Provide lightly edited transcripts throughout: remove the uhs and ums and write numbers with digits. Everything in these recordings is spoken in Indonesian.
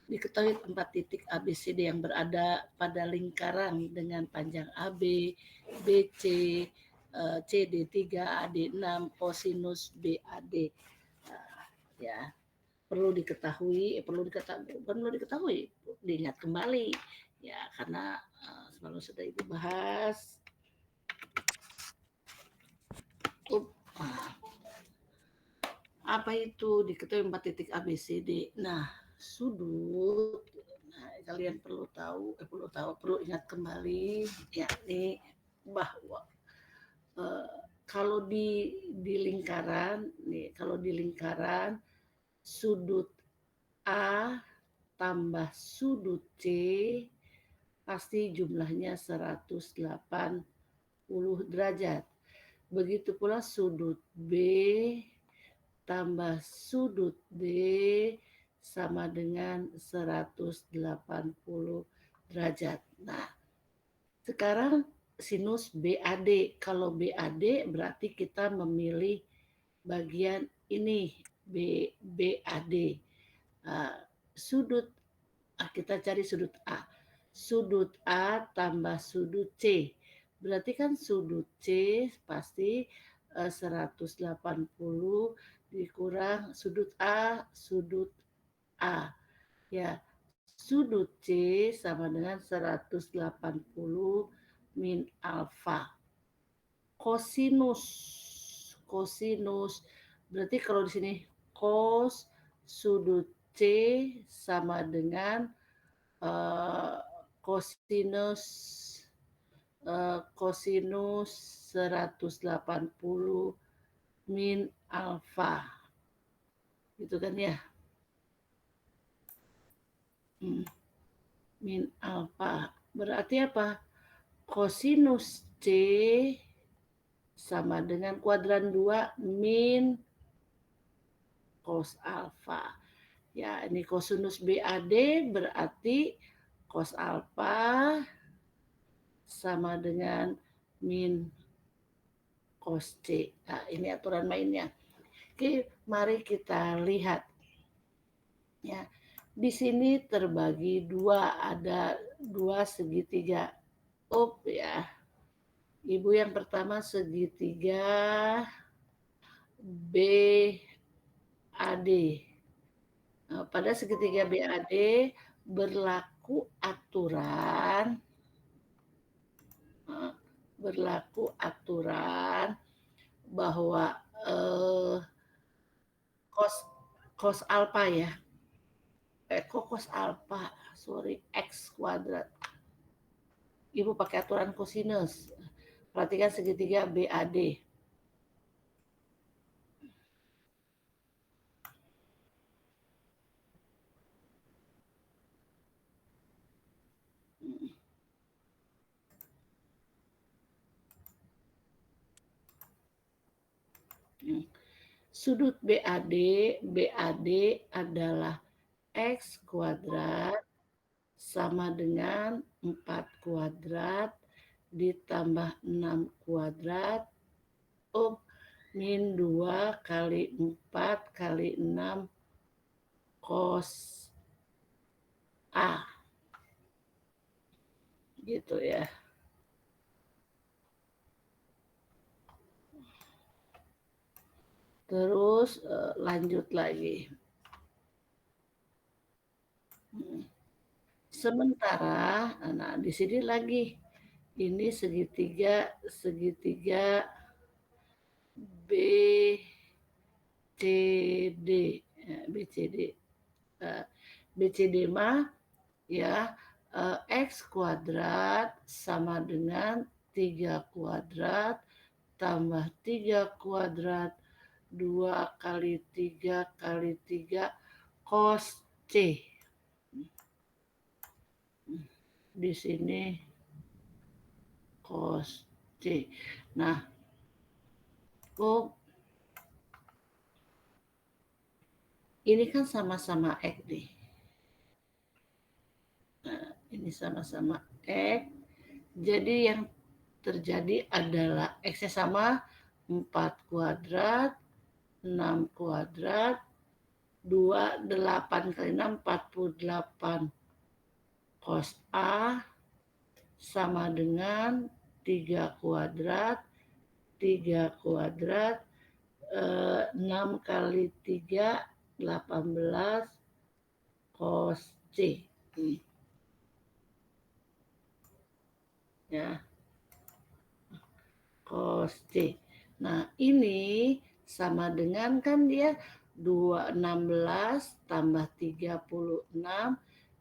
diketahui tempat titik ABCD yang berada pada lingkaran dengan panjang AB, BC, CD3, AD6, kosinus BAD. Ya, perlu diketahui, diingat kembali ya, karena selalu sudah Ibu bahas. Apa itu diketahui 4 titik ABCD? Nah, sudut. Nah, kalian perlu ingat kembali, yakni bahwa kalau di lingkaran, kalau di lingkaran sudut A tambah sudut C pasti jumlahnya 180 derajat. Begitu pula sudut B tambah sudut D sama dengan 180 derajat. Nah, sekarang sinus BAD. Kalau BAD berarti kita memilih bagian ini, BAD. Sudut, kita cari sudut A. Sudut A tambah sudut C. Berarti kan sudut C pasti 180 dikurang sudut A. Ya, sudut C sama dengan 180 min alfa. Kosinus berarti kalau di sini cos sudut C sama dengan kosinus 180 min alfa. Gitu kan ya? Min alfa. Berarti apa? Kosinus C sama dengan kuadran 2 min cos alfa. Ya, ini kosinus BAD berarti cos alfa sama dengan min cos C. Nah, ini aturan mainnya. Oke, mari kita lihat. Ya, di sini terbagi dua, ada dua segitiga. Ya. Ibu yang pertama segitiga BAD. Nah, pada segitiga BAD berlaku aturan bahwa cos alfa ya. Cos alfa, X kuadrat. Ibu pakai aturan kosinus. Perhatikan segitiga BAD. Sudut BAD adalah X kuadrat sama dengan 4 kuadrat ditambah 6 kuadrat min 2 kali 4 kali 6 cos A. Gitu ya. Terus lanjut lagi. Sementara, nah di sini lagi ini segitiga BCD. BCD mah ya X kuadrat sama dengan 3 kuadrat tambah 3 kuadrat 2 kali 3 kali 3 cos C. Di sini cos C. Nah, ini kan sama-sama X nih. Nah, ini sama-sama X. Jadi yang terjadi adalah X-nya sama 4 kuadrat, 6 kuadrat, 28 kali 6, 48. Cos A sama dengan 3 kuadrat. 3 kuadrat 6 kali 3, 18 cos C. Ya, cos C. Nah, ini sama dengan kan dia 16 tambah 36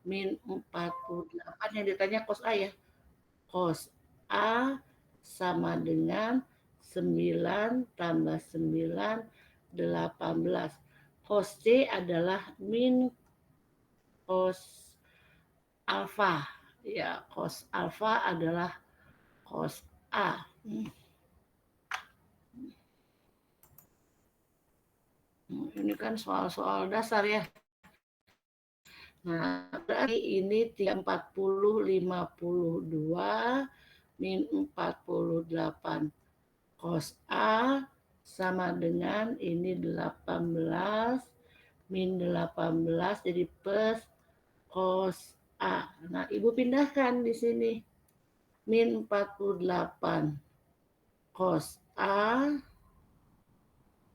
min 48 yang ditanya cos A ya. Cos A sama dengan 9 tambah 9, 18. Cos C adalah min cos alfa. Ya, cos alfa adalah cos A. Ini kan soal-soal dasar ya. Nah, berarti ini 40, 52 min 48 cos A sama dengan ini 18 min 18 jadi plus cos A. Nah, Ibu pindahkan di sini. Min 48 cos A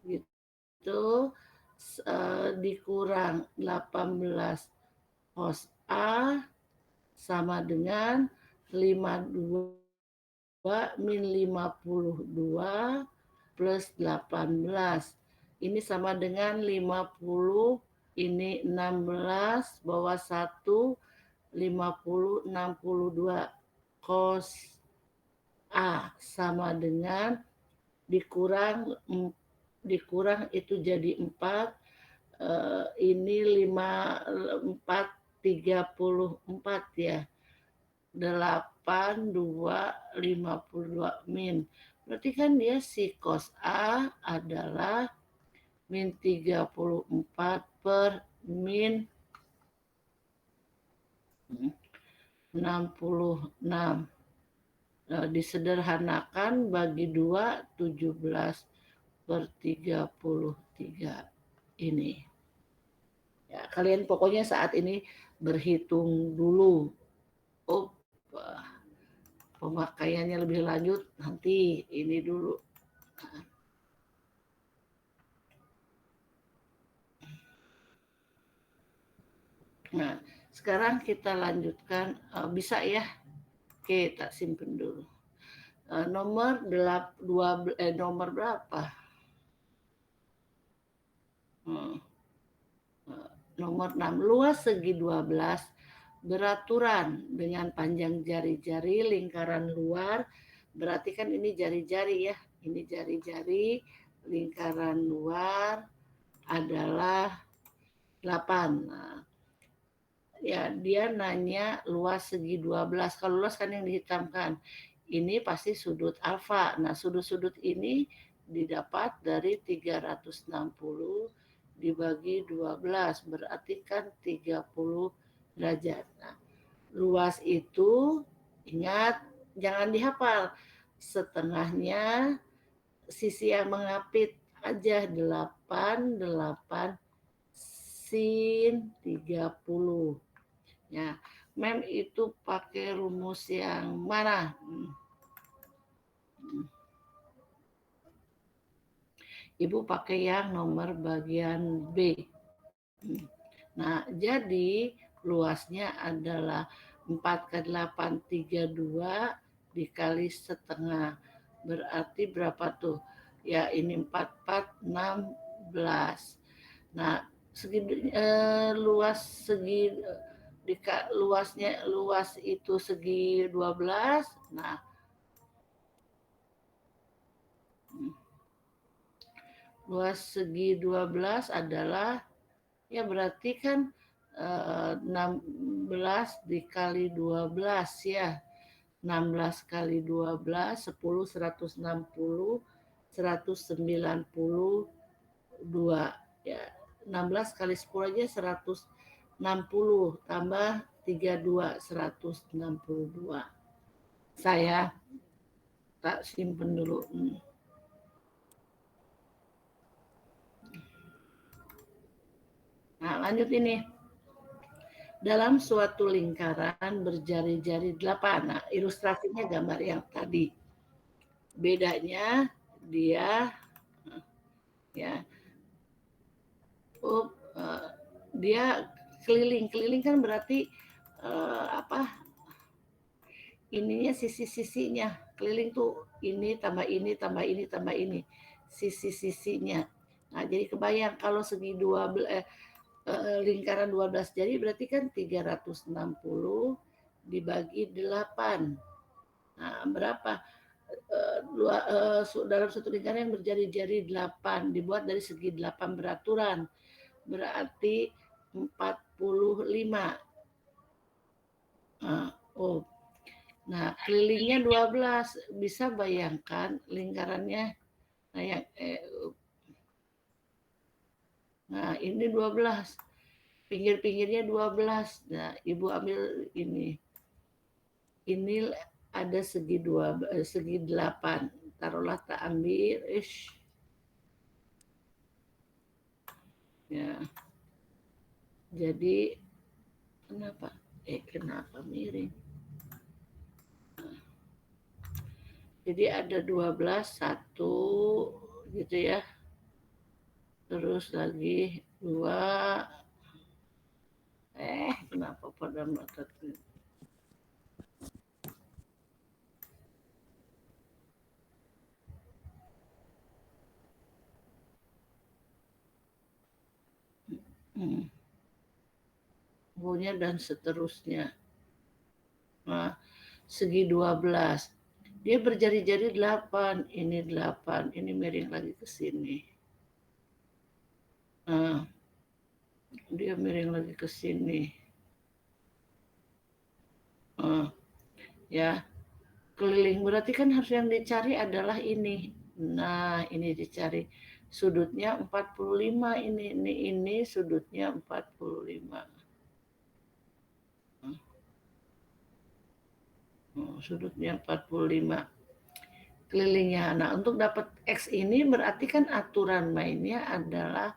gitu dikurang 18 cos A sama dengan 52 min 52 plus 18. Ini sama dengan 50, ini 16, bawah 1, 50, 62. Cos A sama dengan dikurang itu jadi 4, ini 4, 34 ya. 8, 2, 52 min. Berarti kan dia si cos A adalah min 34 per min 66. Disederhanakan bagi 2, 17 per 33 ini. Ya, kalian pokoknya saat ini berhitung dulu. Pemakaiannya lebih lanjut nanti ini dulu. Nah, sekarang kita lanjutkan, bisa ya. Oke, tak simpen dulu. Nomor nomor berapa? Nomor 6. Luas segi 12 beraturan dengan panjang jari-jari lingkaran luar. Berarti kan ini jari-jari ya. Ini jari-jari lingkaran luar adalah 8. Nah, ya dia nanya luas segi 12. Kalau luas kan yang dihitamkan. Ini pasti sudut alfa. Nah, sudut-sudut ini didapat dari 360 dibagi 12. Berarti kan 30 derajat. Nah, luas itu ingat jangan dihafal. Setengahnya sisi yang mengapit aja 8 sin 30. Ya, mem itu pakai rumus yang mana? Ibu pakai yang nomor bagian B. Nah, jadi luasnya adalah 4 ke 8, 32 dikali setengah. Berarti berapa tuh? Ya, ini 4, 16. Nah, luas segi luas itu segi 12. Nah, luas segi 12 adalah ya berarti kan 16 dikali 12 ya. 16 kali 12 10 160 192 ya. 16 kali 10 aja 160 tambah 32 162. Saya tak simpen dulu. Nah, lanjut ini. Dalam suatu lingkaran berjari-jari 8. Nah, ilustrasinya gambar yang tadi. Bedanya dia ya, oh, dia keliling. Keliling kan berarti apa? Ininya sisi-sisinya. Keliling tuh ini tambah ini tambah ini tambah ini. Sisi-sisinya. Nah, jadi kebayang kalau segi lingkaran 12 jari berarti kan 360 dibagi 8. Nah, berapa? Dalam satu lingkaran yang berjari-jari 8 dibuat dari segi 8 beraturan. Berarti 45. Nah, oh. Nah, kelilingnya 12. Bisa bayangkan lingkarannya. Nah, nah ini 12. Pinggir-pinggirnya 12. Nah, Ibu ambil ini. Ini ada segi 8. Taruhlah tak ambil. Ya. Jadi kenapa miring? Jadi ada 12 1 gitu ya. Terus lagi 2. Kenapa pada mata punya dan seterusnya. Nah, segi 12. Dia berjari-jari 8, ini 8, ini miring lagi ke sini. Nah, dia miring lagi ke sini. Nah, ya, keliling berarti kan harus yang dicari adalah ini. Nah, ini dicari. Sudutnya 45 ini sudutnya 45. Sudutnya 45. Kelilingnya. Nah, untuk dapat X ini berarti kan aturan mainnya adalah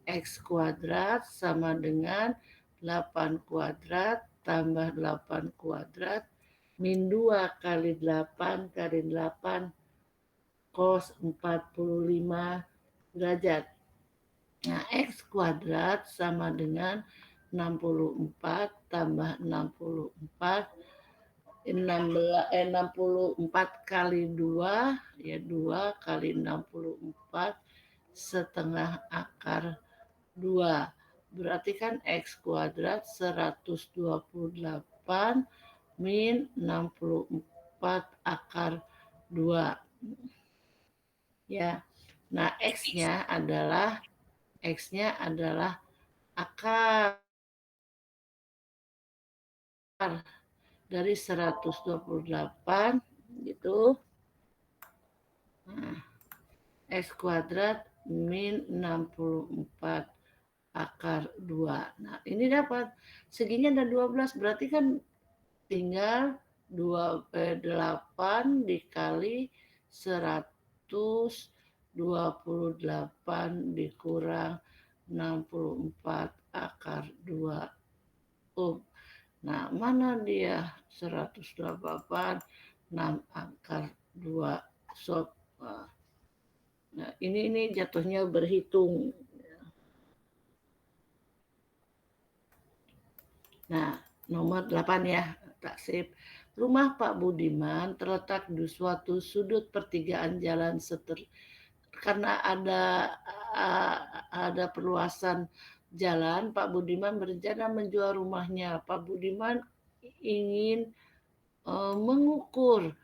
X kuadrat sama dengan 8 kuadrat tambah 8 kuadrat min 2 kali 8 kali 8 cos 45 derajat. Nah, X kuadrat sama dengan 64 tambah 64 64 kali 2 ya 2 kali 64 setengah akar 2. Berarti kan X kuadrat 128 min 64 akar 2. Ya. Nah, X-nya adalah akar dari 128 gitu. Nah, X kuadrat min 64 akar 2. Nah, ini dapat seginya ada 12 berarti kan tinggal 8 dikali 128 dikurang 64 akar 2. Nah, mana dia 128 6 akar 2 sob. Nah, ini jatuhnya berhitung. Nah, nomor 8 ya, taksib. Rumah Pak Budiman terletak di suatu sudut pertigaan jalan karena ada perluasan jalan, Pak Budiman berencana menjual rumahnya. Pak Budiman ingin mengukur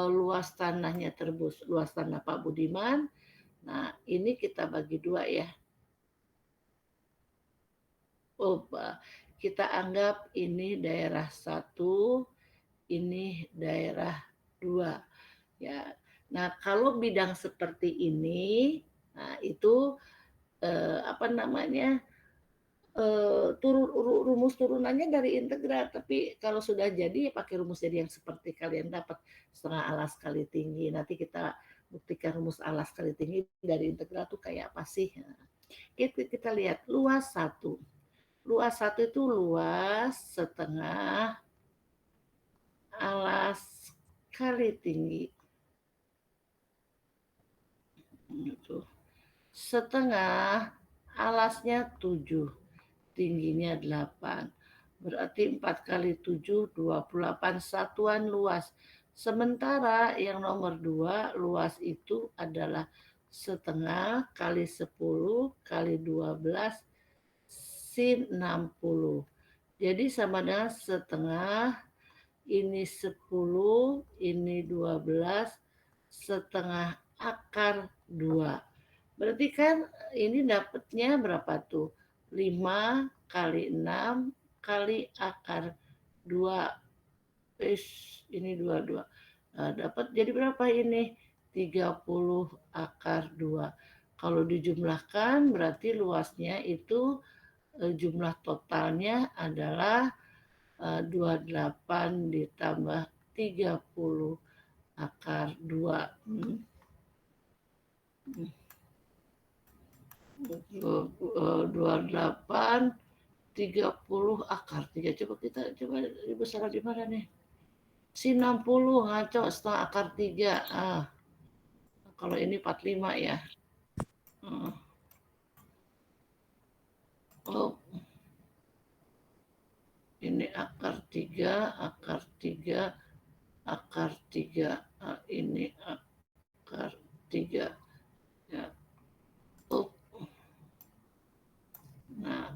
luas tanahnya terbus, luas tanah Pak Budiman. Nah, ini kita bagi 2 ya. Kita anggap ini daerah 1, ini daerah 2 ya. Nah, kalau bidang seperti ini, nah itu apa namanya? Rumus turunannya dari integral, tapi kalau sudah jadi ya pakai rumus jadi yang seperti kalian dapat setengah alas kali tinggi. Nanti kita buktikan rumus alas kali tinggi dari integral tuh kayak apa sih? Kita lihat luas 1. Luas 1 itu luas setengah alas kali tinggi. Gitu. Setengah alasnya 7, tingginya 8. Berarti 4 kali 7, 28 satuan luas. Sementara yang nomor 2, luas itu adalah setengah kali 10 kali 12 sin 60. Jadi sama dengan setengah, ini 10, ini 12, setengah akar 2. Berarti kan ini dapatnya berapa tuh? 5 kali 6 kali akar 2. Ini 22. Nah, dapat jadi berapa ini? 30 akar 2. Kalau dijumlahkan berarti luasnya itu jumlah totalnya adalah 28 ditambah 30 akar 2. 28 30 akar 3. Coba besar di mana nih? Si 60 ngaco setengah akar 3. Kalau ini 45 ya. Oh, ini akar 3, akar 3, akar 3. Ini akar 3. Ya. Oh. Nah,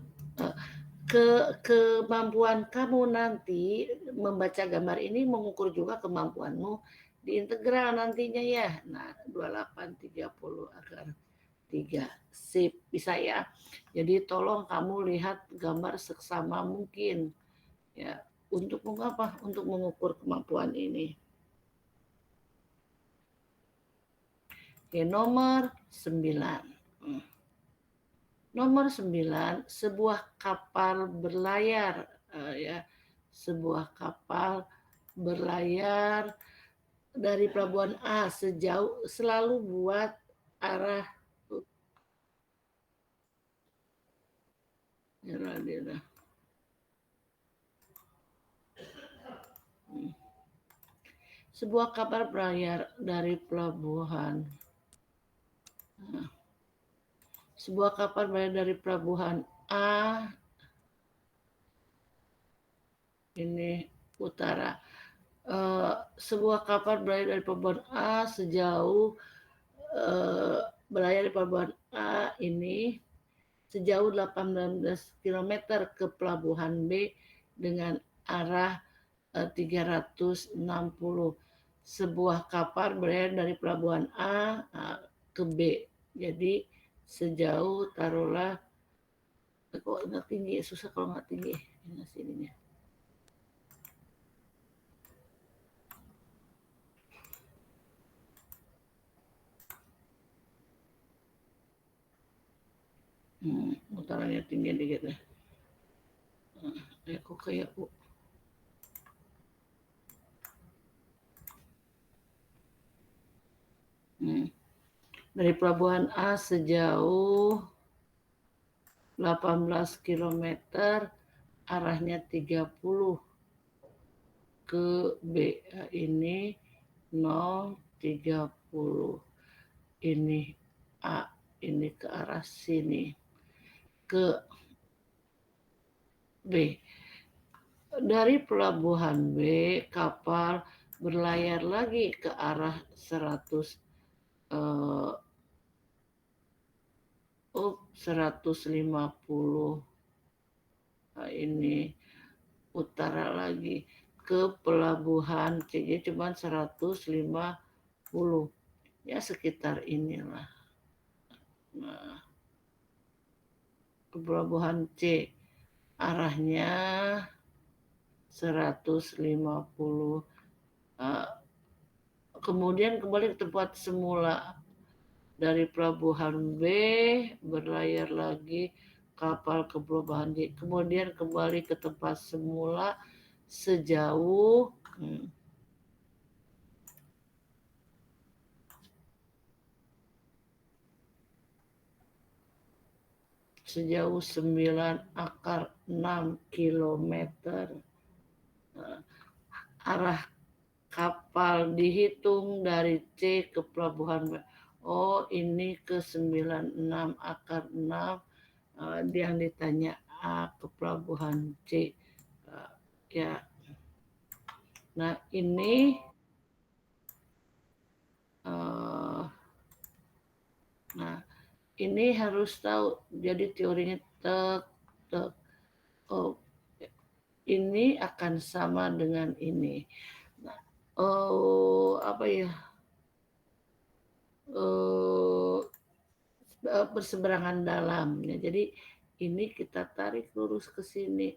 kemampuan kamu nanti membaca gambar ini mengukur juga kemampuanmu di integral nantinya ya. Nah, 28 30 akar 3. Sip, bisa ya. Jadi tolong kamu lihat gambar seksama mungkin ya untuk mengapa? Untuk mengukur kemampuan ini. Oke, nomor 9. Nomor 9, sebuah kapal berlayar ya. Sebuah kapal berlayar dari pelabuhan A sejauh selalu buat arah sebuah kapal berlayar dari pelabuhan. Sebuah kapal berlayar dari pelabuhan A ini utara. Sebuah kapal berlayar dari pelabuhan A sejauh berlayar dari pelabuhan A ini sejauh 18 km ke pelabuhan B dengan arah 360. Sebuah kapal berlayar dari pelabuhan A ke B. Jadi sejauh taruhlah kok nggak tinggi, susah kalau nggak tinggi ini sininya. Mutarannya tinggi dikit ya. Kok kayak dari pelabuhan A sejauh 18 km arahnya 30 ke B. Ini 0,30. Ini A, ini ke arah sini ke B. Dari pelabuhan B kapal berlayar lagi ke arah 150. Ini utara lagi ke pelabuhan C, jadi cuma 150 ya, sekitar inilah. Nah, ke pelabuhan C arahnya 150. Kemudian kembali ke tempat semula. Dari pelabuhan B berlayar lagi kapal ke pelabuhan D. Kemudian kembali ke tempat semula sejauh sejauh 9 × 6 kilometer. Arah kapal dihitung dari C ke pelabuhan B. Oh, ini ke 96 × 6, yang ditanya A ke pelabuhan C. Ya. Nah, ini ini harus tahu. Jadi teorinya tek. Oh, ini akan sama dengan ini. Nah, apa ya? Berseberangan dalam. Ya, jadi ini kita tarik lurus ke sini.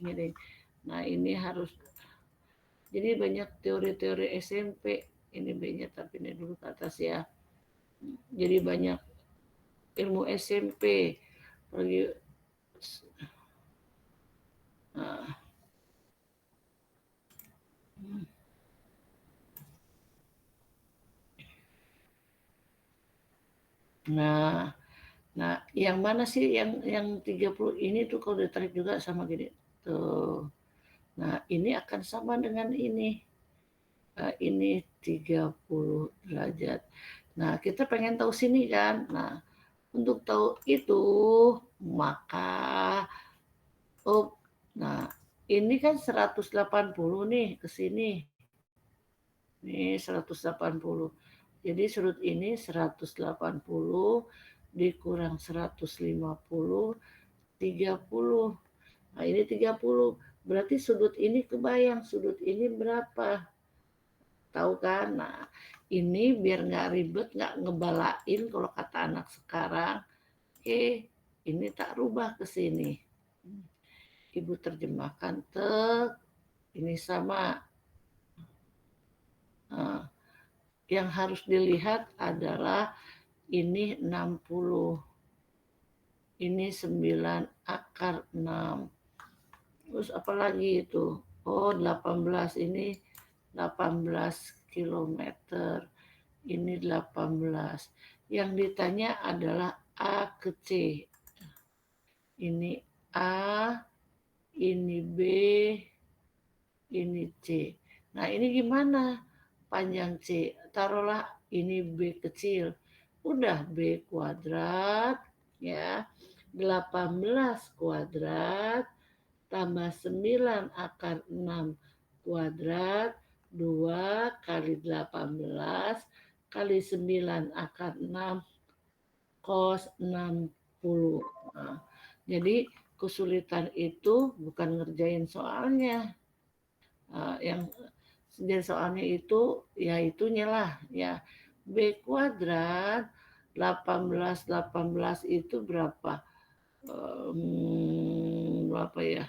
Miring. Nah, ini harus. Jadi banyak teori-teori SMP. Ini B-nya, tapi ini dulu ke atas ya. Jadi banyak ilmu SMP. Nah, yang mana sih yang 30 ini tuh kalau ditarik juga sama gini. Tuh. Nah, ini akan sama dengan ini. Ini 30 derajat. Nah, kita pengen tahu sini kan. Nah, untuk tahu itu maka ini kan 180 nih ke sini. Nih 180. Jadi sudut ini 180 dikurang 150, 30. Nah, ini 30. Berarti sudut ini kebayang, sudut ini berapa? Tahu kan? Nah, ini biar nggak ribet, nggak ngebalain kalau kata anak sekarang. Ini tak rubah ke sini. Ibu terjemahkan ini sama. Yang harus dilihat adalah ini 60. Ini 9 × 6. Terus apalagi itu? Oh, 18. Ini 18 kilometer. Ini 18. Yang ditanya adalah A ke C. Ini A, ini B, ini C. Nah, ini gimana? Panjang C. Taruhlah ini B kecil. Udah B kuadrat, ya. 18 kuadrat tambah 9 × 6 kuadrat 2 kali 18 kali 9 × 6 cos 60. Nah, jadi kesulitan itu bukan ngerjain soalnya. Yang jadi soalnya itu ya itunya lah ya. B kuadrat 18 itu berapa? Berapa ya?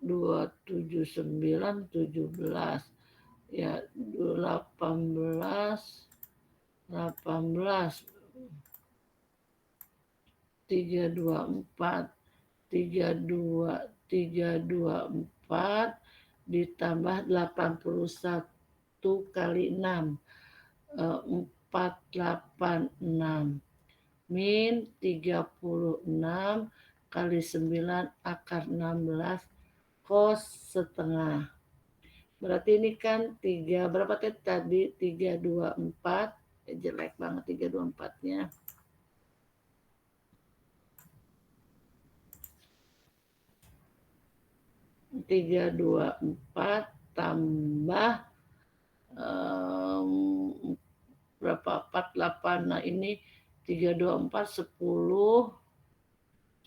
279 17 ya 18 324 ditambah 81 kali 6 486 min 36 kali 9 × 16 cos setengah. Berarti ini kan 3 berapa tadi? 324. Jelek banget 324-nya. 324 tambah berapa? 48. Nah, ini 324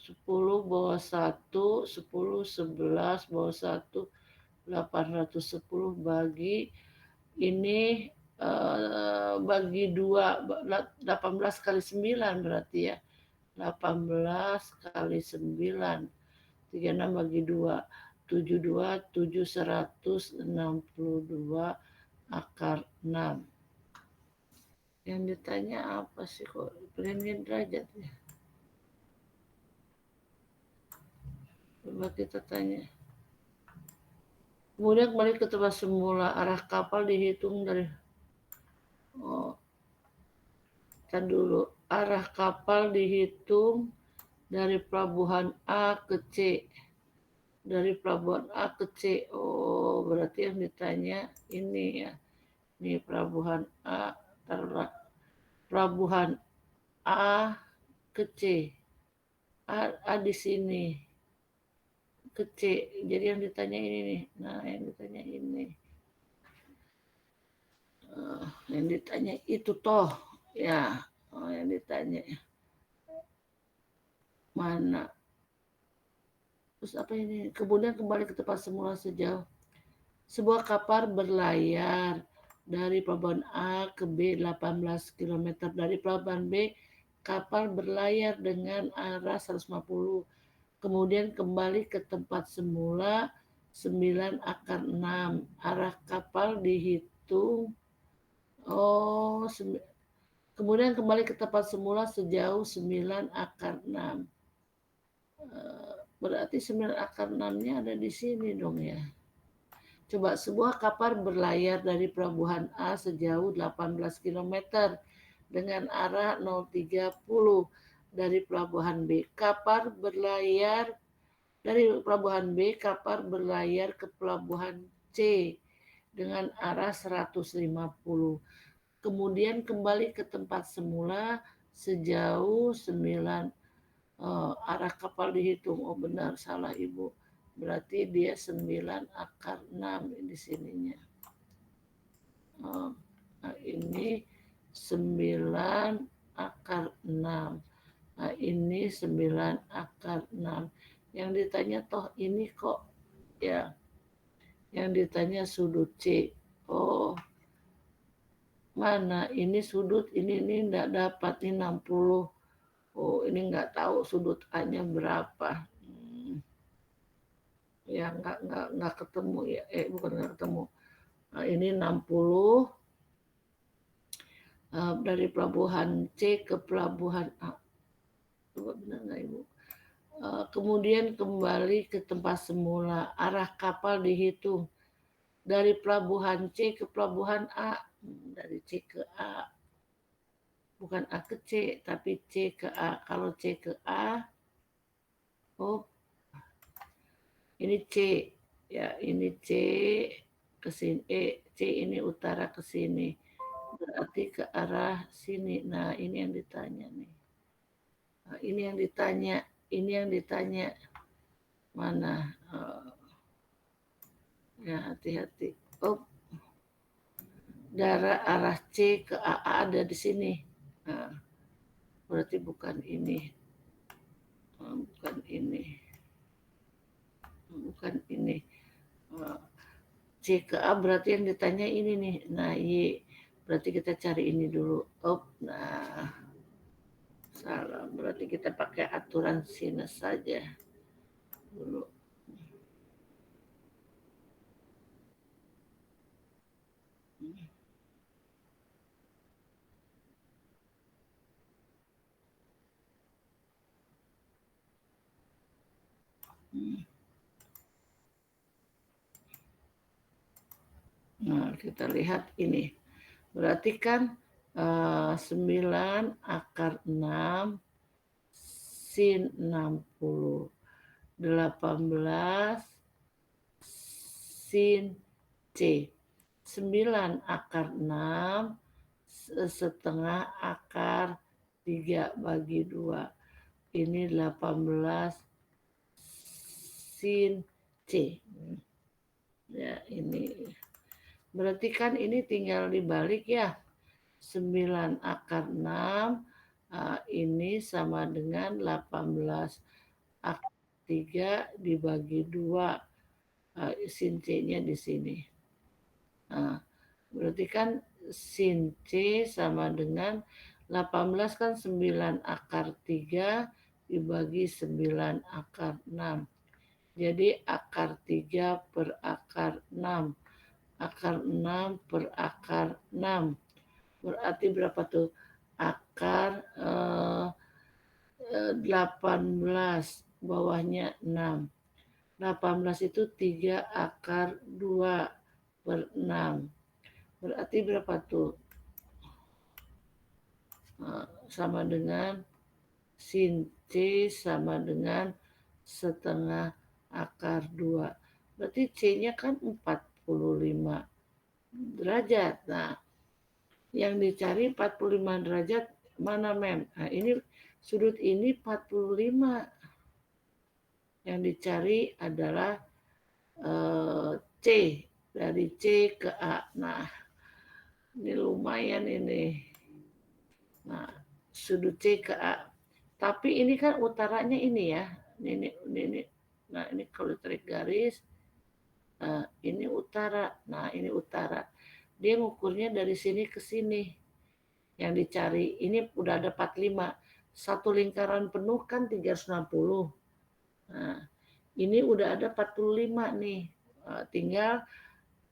10 bawah 1, 10 11 bawah 1 810 bagi ini bagi 2 18 kali 9 berarti ya. 18 kali 9 36 bagi 2 72 162 akar 6. Yang ditanya apa sih kok pengen derajat ya? Coba kita tanya. Kemudian kembali ke tempat semula, arah kapal dihitung dari kan dulu arah kapal dihitung Dari pelabuhan A ke C. Dari pelabuhan A ke C. Oh, berarti yang ditanya ini ya. Ini pelabuhan A, taruhlah. Pelabuhan A ke C. A di sini. Ke C. Jadi yang ditanya ini nih. Nah, yang ditanya ini. Yang ditanya itu toh. Ya, yang ditanya. Mana? Terus apa ini? Kemudian kembali ke tempat semula sejauh. Sebuah kapal berlayar dari pelabuhan A ke B 18 km. Dari pelabuhan B, kapal berlayar dengan arah 150. Kemudian kembali ke tempat semula 9/6. Arah kapal dihitung. Oh, kemudian kembali ke tempat semula sejauh 9/6. Berarti 9/6-nya ada di sini dong ya. Coba sebuah kapal berlayar dari pelabuhan A sejauh 18 km dengan arah 030 dari pelabuhan B. Kapal berlayar dari pelabuhan B, kapal berlayar ke pelabuhan C dengan arah 150. Kemudian kembali ke tempat semula sejauh 9. Arah kapal dihitung. Oh benar, salah Ibu. Berarti dia 9/6 di sininya. Nah, ini 9/6. Nah, ini 9/6. Yang ditanya toh ini kok ya. Yang ditanya sudut C. Oh, mana ini sudut ini enggak dapat ini 60. Oh, ini enggak tahu sudut A-nya berapa. Ya enggak ketemu ya. Bukan enggak ketemu. Nah, ini 60 dari pelabuhan C ke pelabuhan A. Coba benar enggak Ibu? Kemudian kembali ke tempat semula. Arah kapal dihitung dari pelabuhan C ke pelabuhan A. Dari C ke A. Bukan A ke C, tapi C ke A. Kalau C ke A, oh, ini C. Ya, ini C ke sini. C ini utara ke sini. Berarti ke arah sini. Nah, ini yang ditanya nih. Nah, ini yang ditanya. Ini yang ditanya. Mana? Ya, hati-hati. Oh, darah arah C ke A ada di sini. Nah, berarti bukan ini. Bukan ini. Bukan ini. C ke A berarti yang ditanya ini nih. Nah, Y. Berarti kita cari ini dulu. Oh, nah. Salah. Berarti kita pakai aturan sinus saja dulu. Nah, kita lihat ini. Berarti kan 9/6 sin 60. 18 sin C. 9/6 setengah akar 3 bagi 2. Ini 18 sin C. Ya, ini. Berarti kan ini tinggal dibalik ya. 9/6 ini sama dengan 18 akar 3 dibagi 2. Sin C-nya di sini. Nah, berarti kan sin C sama dengan 18 kan 9 akar 3 dibagi 9 akar 6. Jadi akar 3 per akar 6. Akar 6 per akar 6. Berarti berapa tuh? Akar 18. Bawahnya 6. 18 itu 3 akar 2 per 6. Berarti berapa tuh? Sama dengan sin C sama dengan setengah akar 2. Berarti C-nya kan 45 derajat. Nah, yang dicari 45 derajat mana, Mem? Nah, ini sudut ini 45. Yang dicari adalah C, dari C ke A. Nah, ini lumayan ini. Nah, sudut C ke A. Tapi ini kan utaranya ini ya. Ini. Nah, ini kalau ditarik garis, nah, ini utara. Nah, ini utara. Dia ngukurnya dari sini ke sini. Yang dicari, ini udah ada 45. Satu lingkaran penuh kan 360. Nah, ini udah ada 45 nih. Tinggal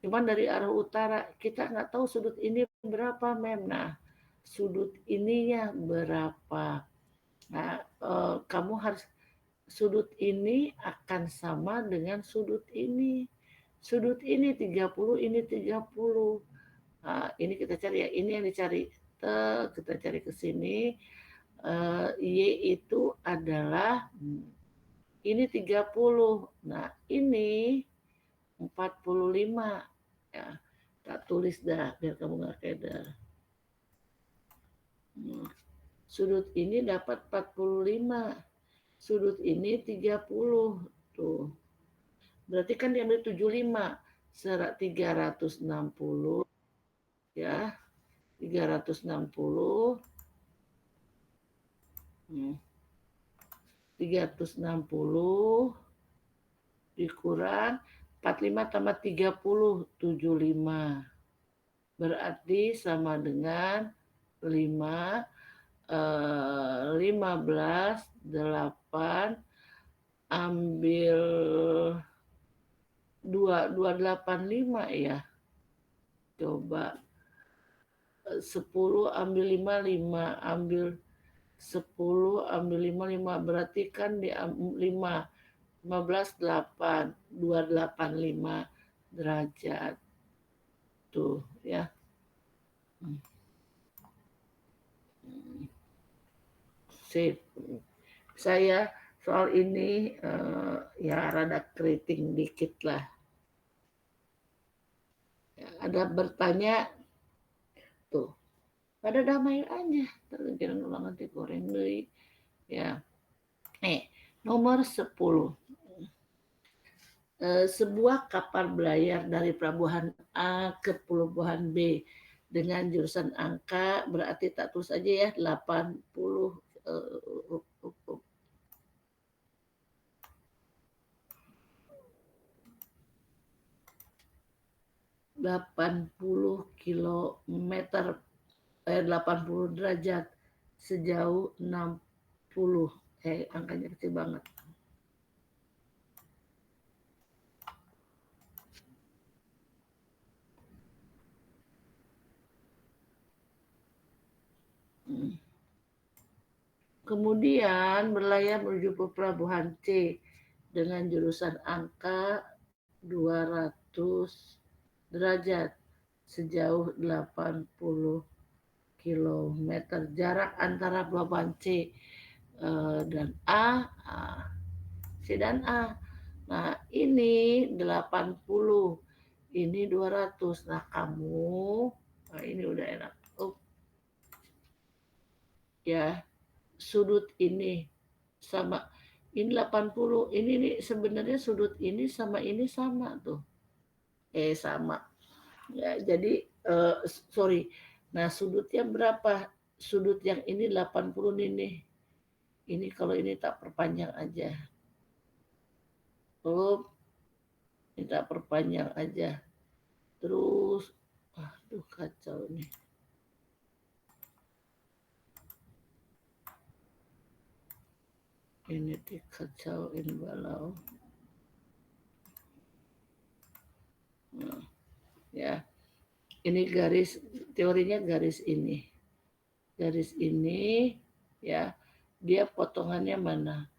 cuman dari arah utara. Kita nggak tahu sudut ini berapa, Mem. Nah, sudut ininya berapa. Nah, kamu harus sudut ini akan sama dengan sudut ini. Sudut ini 30, ini 30. Nah, ini kita cari ya, ini yang dicari. Kita cari ke sini. Y itu adalah ini 30. Nah, ini 45. Ya, tak tulis dah biar kamu nggak keder. Sudut ini dapat 45. Sudut ini 30. Tuh. Berarti kan diambil 75. Serat 360 ya. 360 360 dikurang 45 tambah 30 75. Berarti sama dengan 5 15 8 ambil 285 ya. Coba 10 ambil 5 5 ambil 10 ambil 5 5 berarti kan di 5 15 8 285 derajat tuh ya. Sip. Saya soal ini ya rada keriting dikit lah. Ya, ada bertanya tuh. Pada damai aja. Terkira ulangan digoreng deui. Ya. Nomor 10. Sebuah kapal belayar dari pelabuhan A ke pelabuhan B dengan jurusan angka berarti tak tulis aja ya 80 kilometer 80 derajat sejauh 60. Angkanya kecil banget. Kemudian berlayar menuju ke pelabuhan C dengan jurusan angka 200 derajat sejauh 80 kilometer. Jarak antara pelabuhan C dan A, C dan A. Nah, ini 80, ini 200. Nah, kamu, nah ini udah enak. Ya, sudut ini sama ini 80. Ini nih sebenarnya sudut ini sama tuh. Sama. Ya, jadi sorry. Nah, sudutnya berapa? Sudut yang ini 80 nih. Ini kalau ini tak perpanjang aja. Ini tak perpanjang aja. Terus, aduh kacau nih. Ini dikacauin balau. Nah, ya. Ini garis, teorinya garis ini. Garis ini, ya, dia potongannya mana?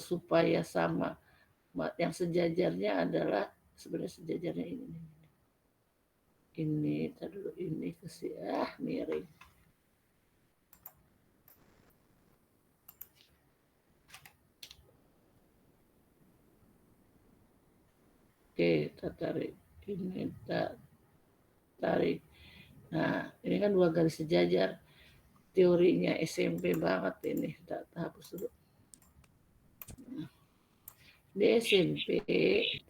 Supaya sama. Yang sejajarnya adalah, sebenarnya sejajarnya ini. Ini, dulu ini miring. Oke, kita tarik. Ini kita tarik. Nah, ini kan 2 garis sejajar. Teorinya SMP banget ini. Kita hapus dulu. Di SMP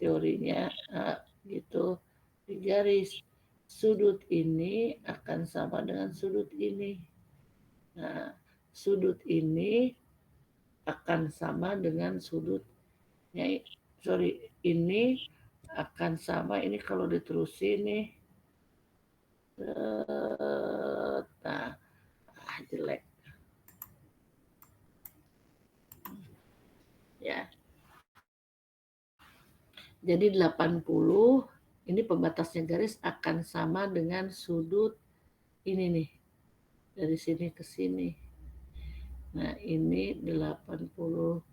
teorinya gitu, di garis sudut ini akan sama dengan sudut ini. Nah, sudut ini akan sama dengan sudutnya, ini akan sama, ini kalau diterusin nih. Nah, jelek. Ya. Jadi 80 ini pembatasnya garis akan sama dengan sudut ini nih. Dari sini ke sini. Nah, ini 80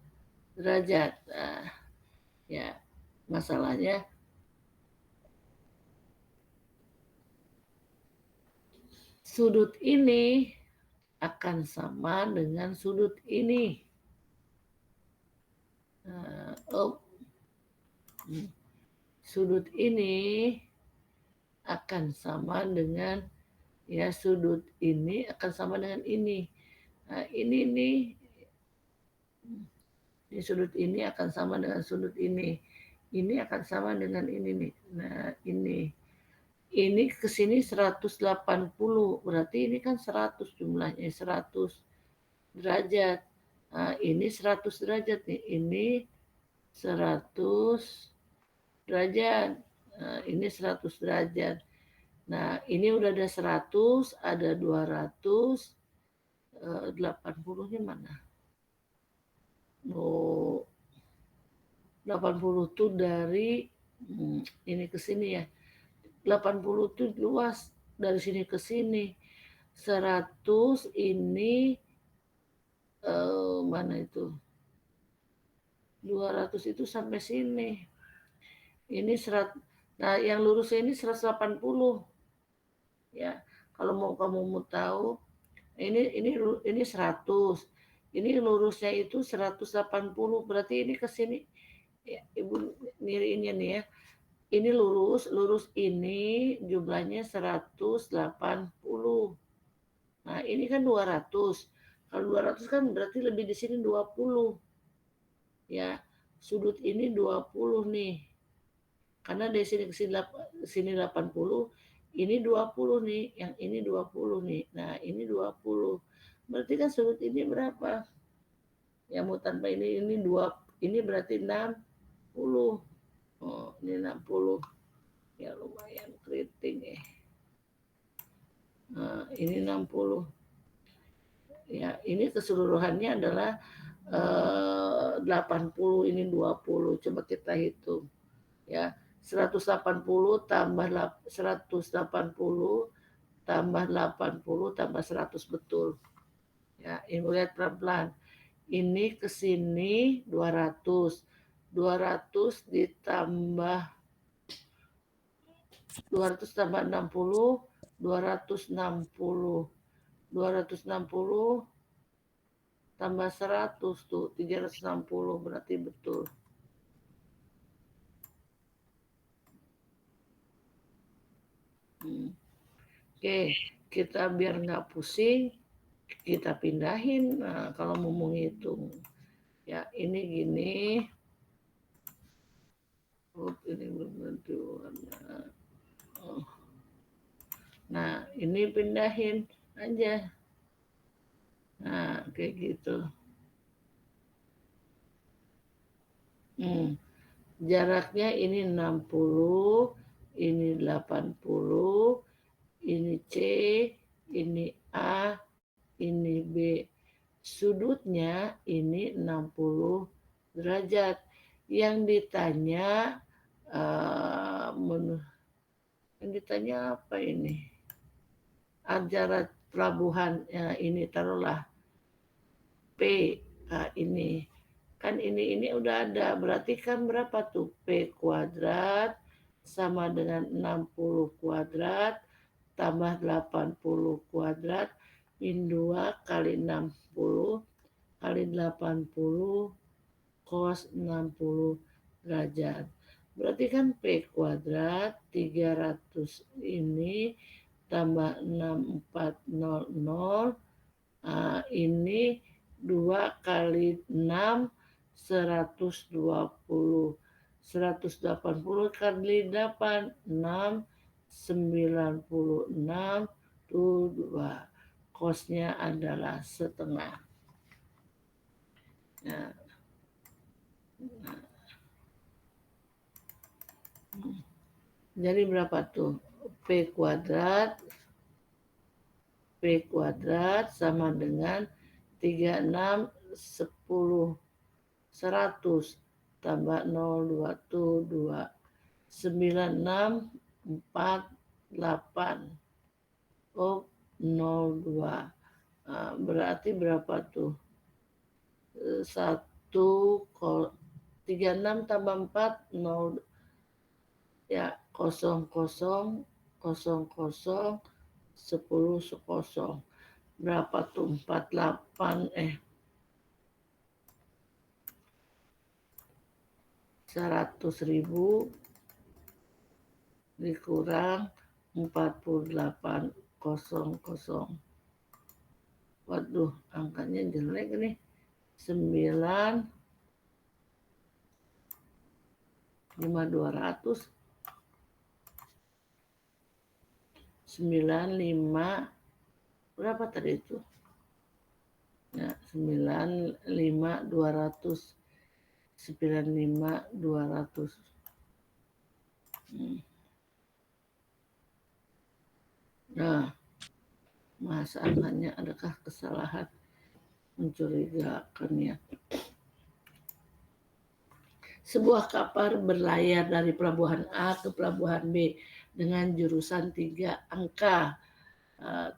derajat. Nah, ya, masalahnya sudut ini akan sama dengan sudut ini. Sudut ini akan sama dengan, ya, sudut ini akan sama dengan ini. Nah, ini sudut ini akan sama dengan sudut ini. Ini akan sama dengan ini nih. Nah, ini ke sini 180, berarti ini kan 100 jumlahnya, 100 derajat. Nah, ini 100 derajat nih, ini 100 derajat. Nah, ini 100 derajat. Nah, ini udah ada 100, ada 200, 80-nya mana? Oh, 80 tuh dari ini ke sini ya. 80 tuh luas dari sini ke sini. 100 ini mana itu? 200 itu sampai sini. Ini nah, yang lurusnya ini 180. Ya, kalau kamu mau tahu, ini 100. Ini lurusnya itu 180, berarti ini ke sini. Ya, Ibu miriinnya nih ya. Ini lurus ini jumlahnya 180. Nah, ini kan 200. Kalau 200 kan berarti lebih di sini 20. Ya, sudut ini 20 nih. Karena dari sini ke sini 80, ini 20 nih, yang ini 20 nih. Nah, ini 20. Berarti kan sudut ini berapa? Yang mau tanpa ini 2, ini berarti 60. Oh, ini 60. Ya lumayan keriting ya. Nah, ini 60. Ya, ini keseluruhannya adalah 80, ini 20. Coba kita hitung. Ya, 180 tambah 180 tambah 80 tambah 100 betul. Ya, ini lihat pelan-pelan. Ini ke sini 200. 200 ditambah 200 tambah 60, 260. 260 tambah 100 tuh 360, berarti betul. Oke, kita biar nggak pusing, kita pindahin. Nah, kalau mau menghitung, ya ini gini. Ini belum tentu. Nah, ini pindahin aja. Nah, kayak gitu. Jaraknya ini 60, ini 80, ini C, ini A, ini B. Sudutnya ini 60 derajat. Yang ditanya yang ditanya apa ini? Jarak pelabuhan ini taruhlah P. Nah, ini kan ini udah ada, berarti kan berapa tuh? P kuadrat sama dengan 60 kuadrat tambah 80 kuadrat min 2 kali 60 kali 80 cos 60 derajat. Berarti kan P kuadrat 300 ini tambah 6400. Nah, ini 2 kali 6 120. 180 kali 8 6 96 tuh 2. Kosnya adalah setengah. Nah, jadi berapa tuh? P kuadrat sama dengan 36 10 100 tambah 02 tuh 2. 96 48. Oh, 02. Nah, berarti berapa tuh? 36 tambah 4 0 ya 00 00 10 10. Berapa tuh? 48 100.000 dikurang 4800. Waduh, angkanya jelek nih. 9 5200 95 berapa tadi itu? Ya, 95200 95200. Nah, masa angkanya adakah kesalahan? Mencurigakan ya. Sebuah kapal berlayar dari pelabuhan A ke pelabuhan B dengan jurusan 3 angka.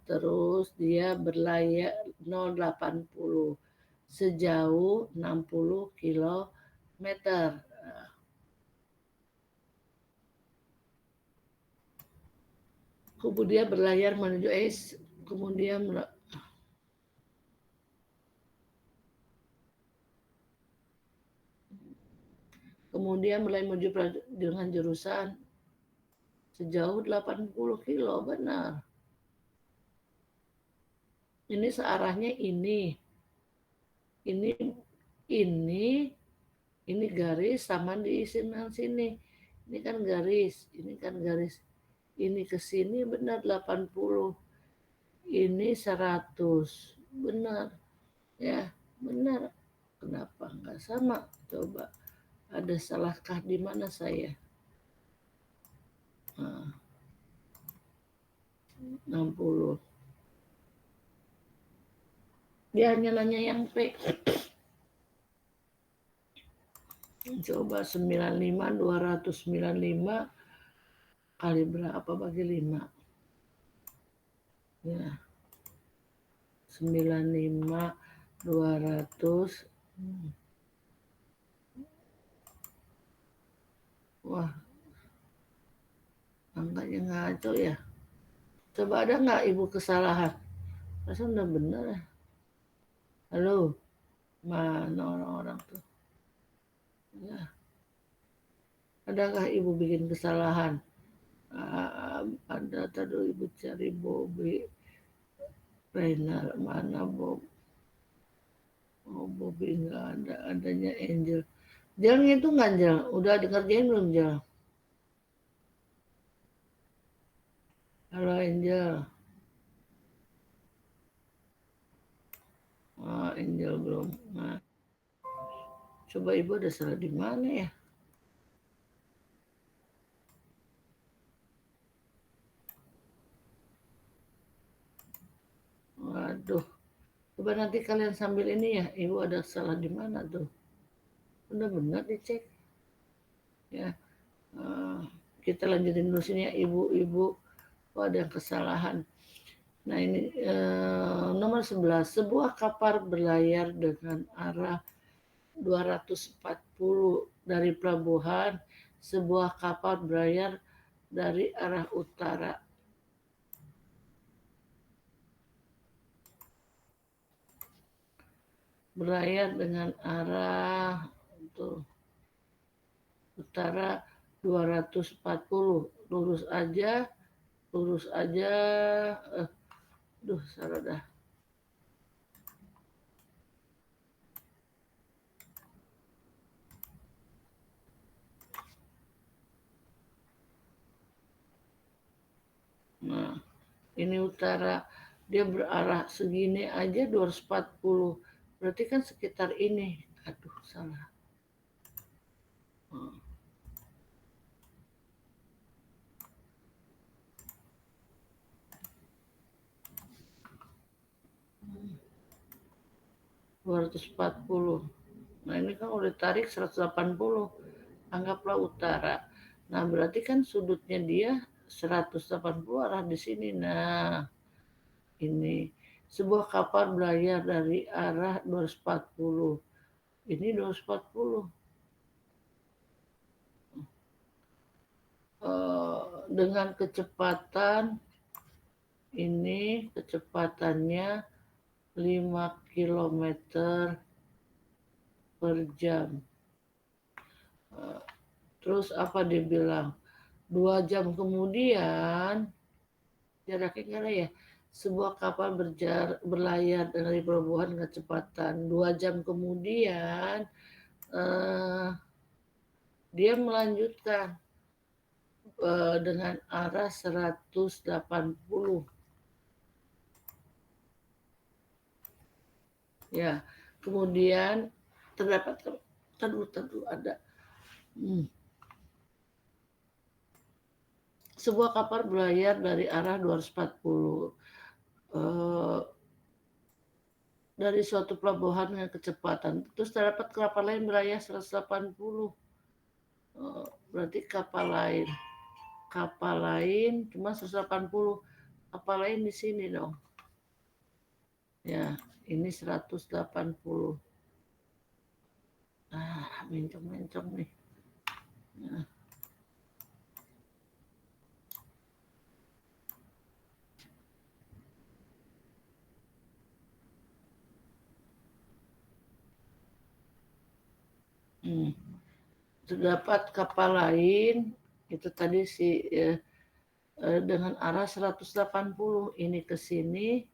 Terus dia berlayar 080 sejauh 60 kilometer. Kemudian berlayar menuju kemudian mulai menuju dengan jurusan sejauh 80 kilo, benar. Ini searahnya ini. Ini garis sama diisi dengan sini. Ini kan garis, ini kan garis. Ini ke sini benar 80. Ini 100. Benar. Ya, benar. Kenapa enggak sama? Coba. Ada salahkah di mana saya? 60. Dia hanya nanya yang P. Coba 95 295 kali berapa bagi 5? Ya. 95 200. Wah. Angkanya ngaco ya. Coba ada nggak Ibu kesalahan? Masa udah bener ya? Halo, mana orang-orang tuh? Ya. Adakah Ibu bikin kesalahan? Ada tadi Ibu cari Bobby Rainer, mana Bob? Oh, Bobby nggak ada, adanya Angel. Jalan itu nggak Angel? Udah dikerjain belum Angel? Halo Angel. Angel belum. Nah, coba Ibu ada salah di mana ya? Waduh. Coba nanti kalian sambil ini ya, Ibu ada salah di mana tuh? Udah benar dicek. Ya. Kita lanjutin dulu sini ya, Ibu-ibu. Oh, ada kesalahan. Nah, ini nomor 11. Sebuah kapal berlayar dengan arah 240 dari pelabuhan. Sebuah kapal berlayar dari arah utara. Berlayar dengan arah tuh, utara 240. Lurus aja, salah dah. Nah, ini utara, dia berarah segini aja 240. Berarti kan sekitar ini. Aduh, salah. 240. Nah, ini kan udah tarik 180. Anggaplah utara. Nah, berarti kan sudutnya dia 180 arah di sini. Nah, ini sebuah kapal berlayar dari arah 240. Ini 240. Dengan kecepatan ini, kecepatannya 5 kilometer per jam. Terus apa dia bilang? 2 jam kemudian, jaraknya kira ya, sebuah kapal berlayar dari pelabuhan kecepatan 2 jam kemudian, dia melanjutkan dengan arah 180. Ya, kemudian terdapat ada sebuah kapal berlayar dari arah 240 dari suatu pelabuhan dengan kecepatan. Terus terdapat kapal lain berlayar 180. Berarti kapal lain cuma 180. Kapal lain di sini dong. Ya, ini 180. Mencong-mencong nih. Terdapat kapal lain itu tadi dengan arah 180. Ini ke sini.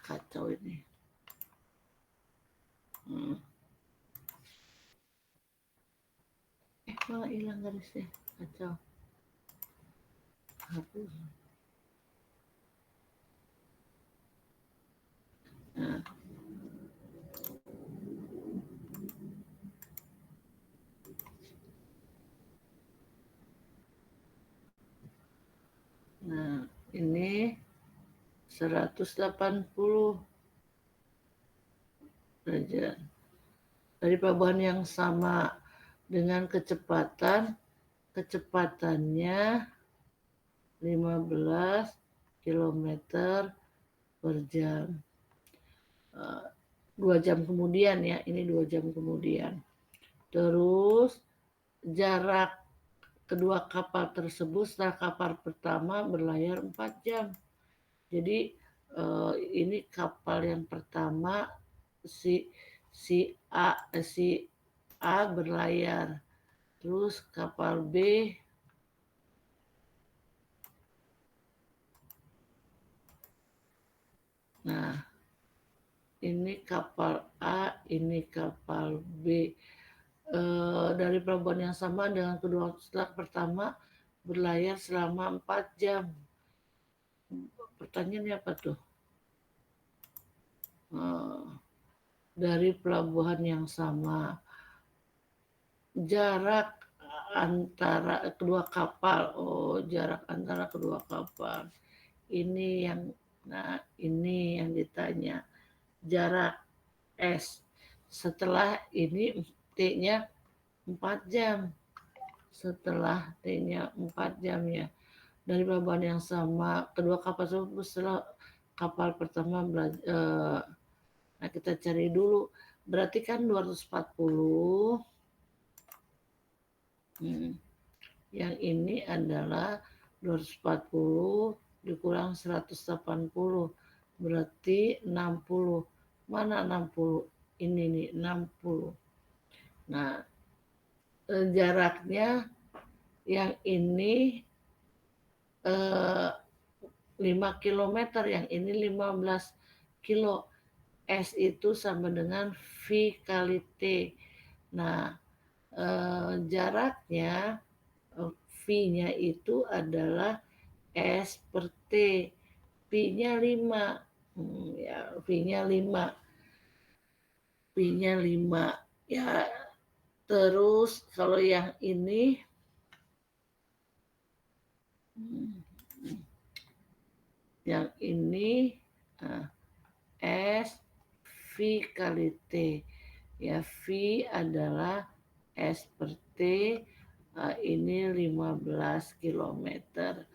Kacau ini. Malah hilang garisnya. Kacau. Hapus. Nah, ini 180 derajat. Dari pelabuhan yang sama dengan kecepatannya 15 kilometer per jam. 2 jam kemudian ya, ini 2 jam kemudian. Terus jarak kedua kapal tersebut setelah kapal pertama berlayar 4 jam. Jadi ini kapal yang pertama si A berlayar. Terus kapal B ini kapal A, ini kapal B. Dari pelabuhan yang sama dengan kedua setelah pertama berlayar selama 4 jam. Pertanyaannya apa tuh? Dari pelabuhan yang sama, jarak antara kedua kapal. Jarak antara kedua kapal. Ini yang ditanya. Jarak S. Setelah ini T-nya 4 jam. Setelah T-nya 4 jam ya. Dari pelabuhan yang sama, kedua kapal tersebut setelah kapal pertama nah kita cari dulu. Berarti kan 240. Yang ini adalah 240 dikurang 180. Berarti 60. Mana 60? Ini nih 60. Nah, jaraknya yang ini 5 kilometer, yang ini 15 kilo. S itu sama dengan V kali T. Nah, jaraknya V-nya itu adalah S per T. V-nya 5. Ya, V-nya 5. V-nya 5. Ya, terus kalau yang ini S V kali T. Ya, V adalah S per T, ini 15 kilometer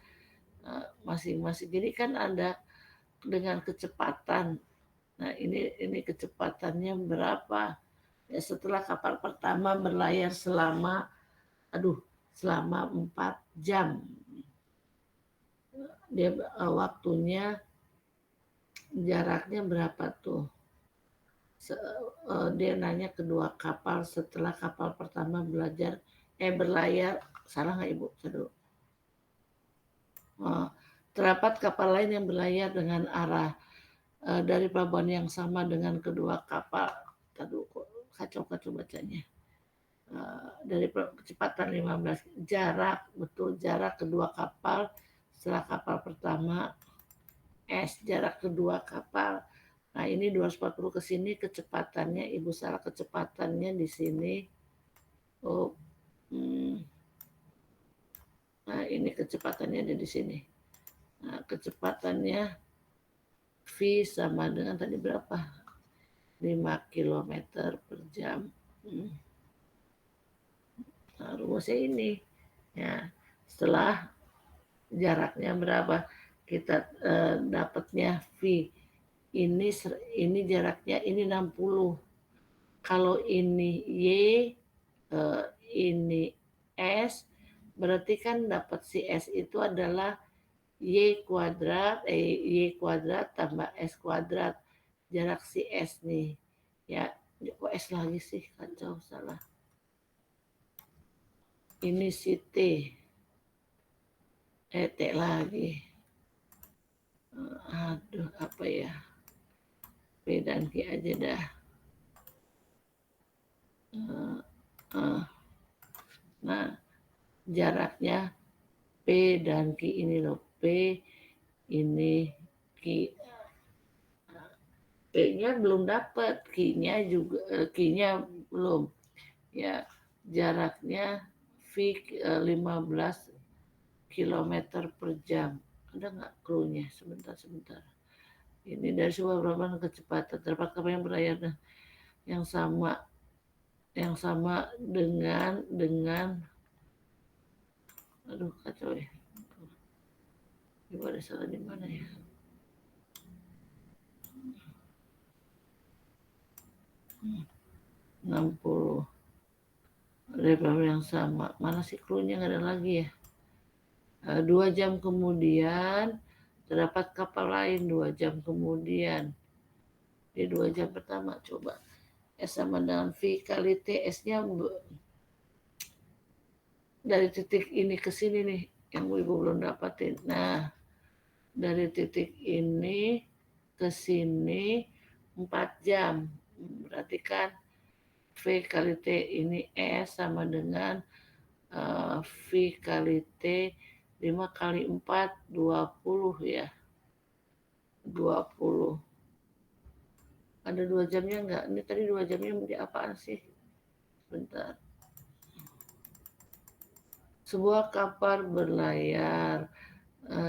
masing-masing. Jadi kan ada dengan kecepatan. Nah, ini kecepatannya berapa? Ya, setelah kapal pertama berlayar selama 4 jam. Dia waktunya jaraknya berapa tuh? Dia nanya kedua kapal setelah kapal pertama berlayar. Salah nggak Ibu? Terdapat kapal lain yang berlayar dengan arah dari pelabuhan yang sama dengan kedua kapal. Kacau bacanya. Dari kecepatan 15 jarak kedua kapal setelah kapal pertama jarak kedua kapal. Nah, ini 240 ke sini kecepatannya, Ibu salah kecepatannya di sini. Nah, ini kecepatannya ada di sini. Nah, kecepatannya V sama dengan tadi berapa? 5 km per jam. Nah, rumusnya ini. Ya, setelah jaraknya berapa? Kita dapatnya V. Ini jaraknya ini 60. Kalau ini Y, ini S, berarti kan dapat si S itu adalah Y kuadrat tambah S kuadrat. Jarak si S nih. Ya, kok S lagi sih? Kacau, salah. Ini si T. T lagi. Aduh, apa ya? P dan Q aja dah. Nah, jaraknya P dan Q ini loh. P ini Q. P-nya belum dapat, Q-nya belum. Ya, jaraknya V 15 km per jam. Ada nggak clue-nya? Sebentar. Ini dari sebuah pelabuhan kecepatan terdapat kapal yang berlayar yang sama dengan aduh kacau ya. Gimana salah di mana ya? Hmm. 60 dari pelabuhan yang sama. Mana sih clue-nya, nggak ada lagi ya? 2 jam kemudian terdapat kapal lain 2 jam kemudian. Di 2 jam pertama coba. S sama dengan V kali T. S-nya dari titik ini ke sini nih yang Ibu belum dapatin. Nah, dari titik ini ke sini 4 jam. Berarti kan V kali T ini S sama dengan V kali T 5 kali 4 20 ya. 20. Ada 2 jamnya enggak? Ini tadi 2 jamnya menjadi apaan sih? Bentar. Sebuah kapal berlayar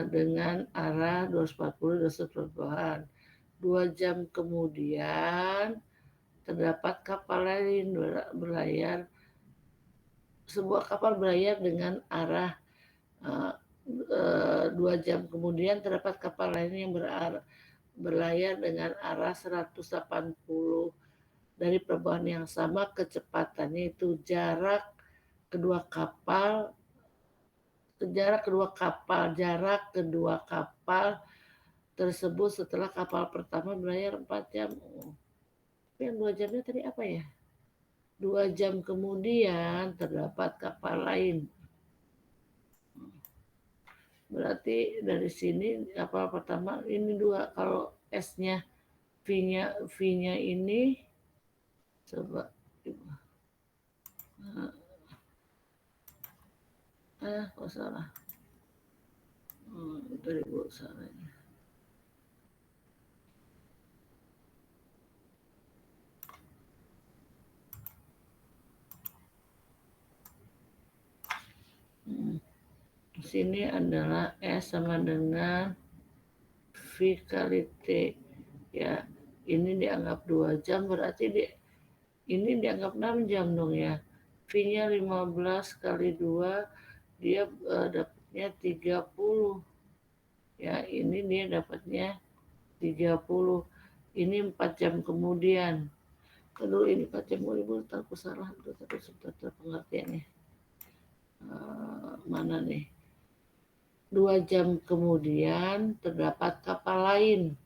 dengan arah 240 pelabuhan. 2 jam kemudian terdapat kapal lain berlayar. Sebuah kapal berlayar dengan arah 2 jam kemudian terdapat kapal lain yang berlayar dengan arah 180 dari pelabuhan yang sama. Kecepatannya itu jarak kedua kapal tersebut setelah kapal pertama berlayar 4 jam. Yang 2 jamnya tadi apa ya? 2 jam kemudian terdapat kapal lain. Berarti dari sini kapal pertama ini 2. Kalau S-nya V-nya ini coba kok salah. Tadi Bu salah. Sini adalah S sama dengan V kali T. Ya, ini dianggap 2 jam, berarti ini dianggap 6 jam dong ya. V-nya 15 kali 2, dia dapatnya 30. Ya, ini dia dapatnya 30. Ini 4 jam kemudian. Aduh, ini 4 jam kemudian, aku salah. Tapi sudah terpengertiannya. Mana nih? 2 jam kemudian terdapat kapal lain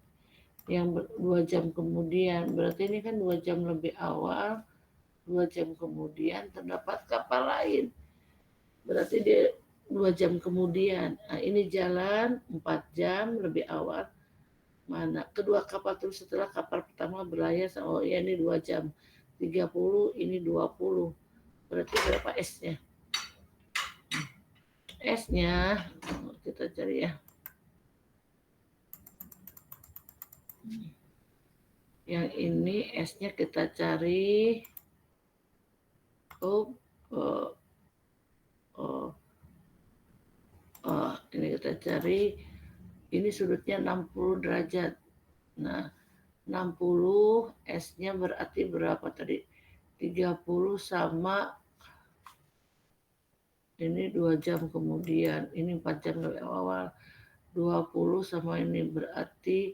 yang 2 jam kemudian, berarti ini kan 2 jam lebih awal, 2 jam kemudian terdapat kapal lain, berarti dia 2 jam kemudian. Nah, ini jalan 4 jam lebih awal, mana kedua kapal terus setelah kapal pertama berlayar. Oh ya, ini 2 jam 30, ini 20, berarti berapa S-nya? S-nya kita cari ya. Yang ini S-nya kita cari. Ini kita cari. Ini sudutnya 60 derajat. Nah, 60 S-nya berarti berapa tadi? 30 sama ini 2 jam kemudian. Ini 4 jam dari awal. 20 sama ini berarti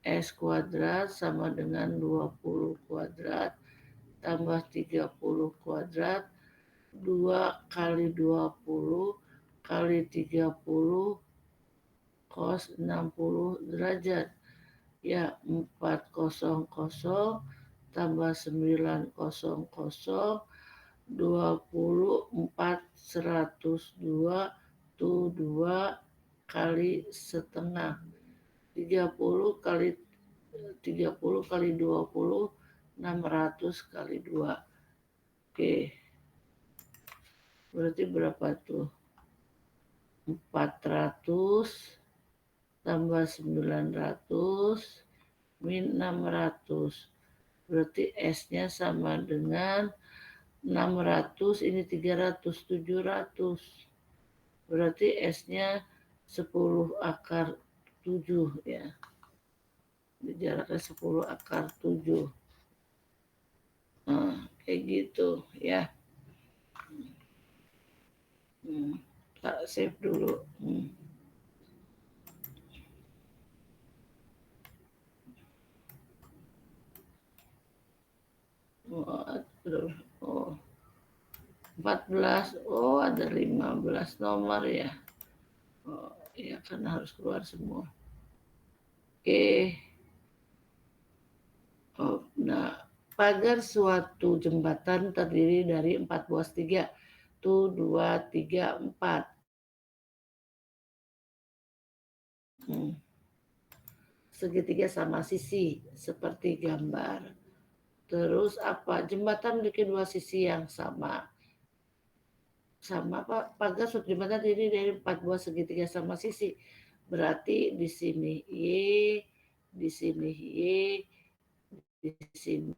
S kuadrat sama dengan 20 kuadrat tambah 30 kuadrat. 2 kali 20 kali 30 cos 60 derajat. Ya, 400 tambah 900, 24, 102, tuh 2 kali setengah. 30 kali 20, 600 kali 2. Oke. Berarti berapa tuh? 400 tambah 900 min 600. Berarti S-nya sama dengan 600, ini 300, 700. Berarti S-nya 10 akar 7 ya. Jaraknya 10 akar 7. Nah, kayak gitu ya. Tak save dulu. Oh, 14. Oh, ada 15 nomor ya. Oh, iya, karena harus keluar semua. Oke. Oh, nah, pagar suatu jembatan terdiri dari 4 buah segitiga. 1, 2, 3, 4. Segitiga sama sisi seperti gambar. Terus apa? Jembatan memiliki 2 sisi yang sama. Sama Pak, pagar suatu jembatan terdiri dari 4 buah segitiga sama sisi. Berarti di sini Y, di sini Y, di sini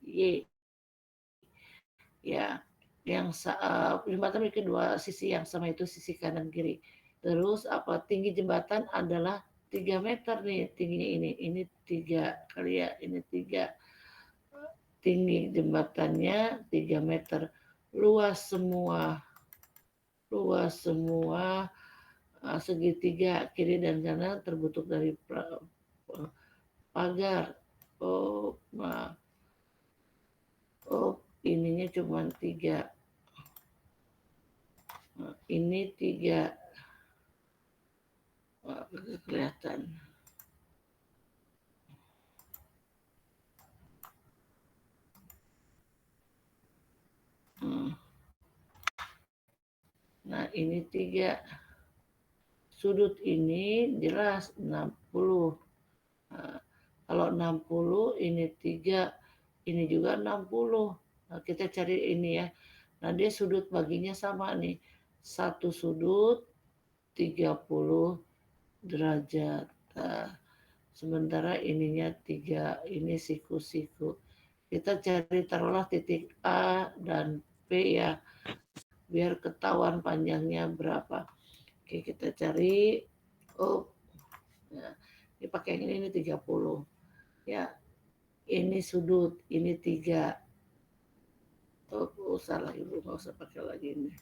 Y. Ya, yang jembatan memiliki 2 sisi yang sama, itu sisi kanan kiri. Terus apa? Tinggi jembatan adalah 3 meter nih tingginya ini. Ini 3 kali ya, ini 3. Tinggi jembatannya 3 meter. Luas semua segitiga kiri dan kanan terbentuk dari pagar. Ininya cuma 3. Ini 3. Kelihatan. ini 3. Sudut ini jelas 60. Nah, kalau 60 ini 3, ini juga 60. Nah, kita cari ini ya. Nah, dia sudut baginya sama nih. Satu sudut 30 derajat. Nah, sementara ininya 3, ini siku-siku. Kita cari taruhlah titik A dan P ya, biar ketahuan panjangnya berapa. Oke, kita cari. Oh, ya. Ini pakai yang ini 30. Ya, ini sudut, ini 3. Oh, salah ibu, nggak usah pakai lagi ini.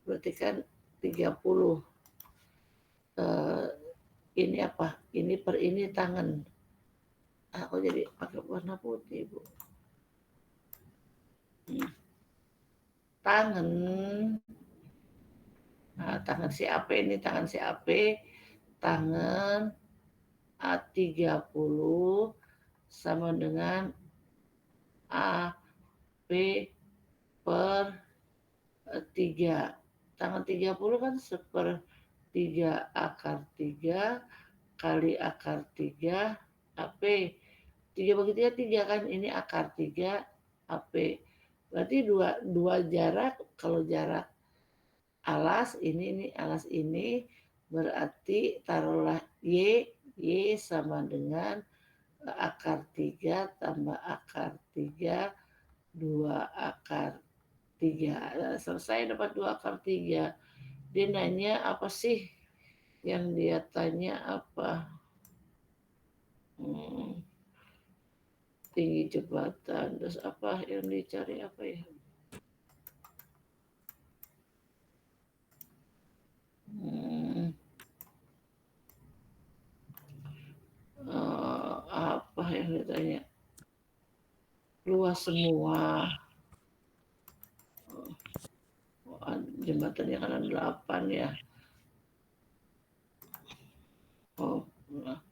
Berarti kan 30. Ini apa? Ini per ini tangan. Aku jadi pakai warna putih, Bu. Tangan. Nah, tangan si AP ini, tangan si AP. Tangan A30 sama dengan AP per 3. Tangan 30 kan sepertiga akar 3 kali akar 3 AP. 3 bagi 3, 3 kan, ini akar 3 AP. Berarti dua jarak, kalau jarak alas ini alas ini, berarti taruhlah Y sama dengan akar 3 tambah akar 3, 2 akar 3. Nah, selesai dapat 2 akar 3. Dia nanya apa sih? Yang dia tanya apa? Tinggi jembatan. Terus apa yang dicari apa ya? Apa yang ditanya? Luas semua. Jembatannya kan ada 8 ya. Nah.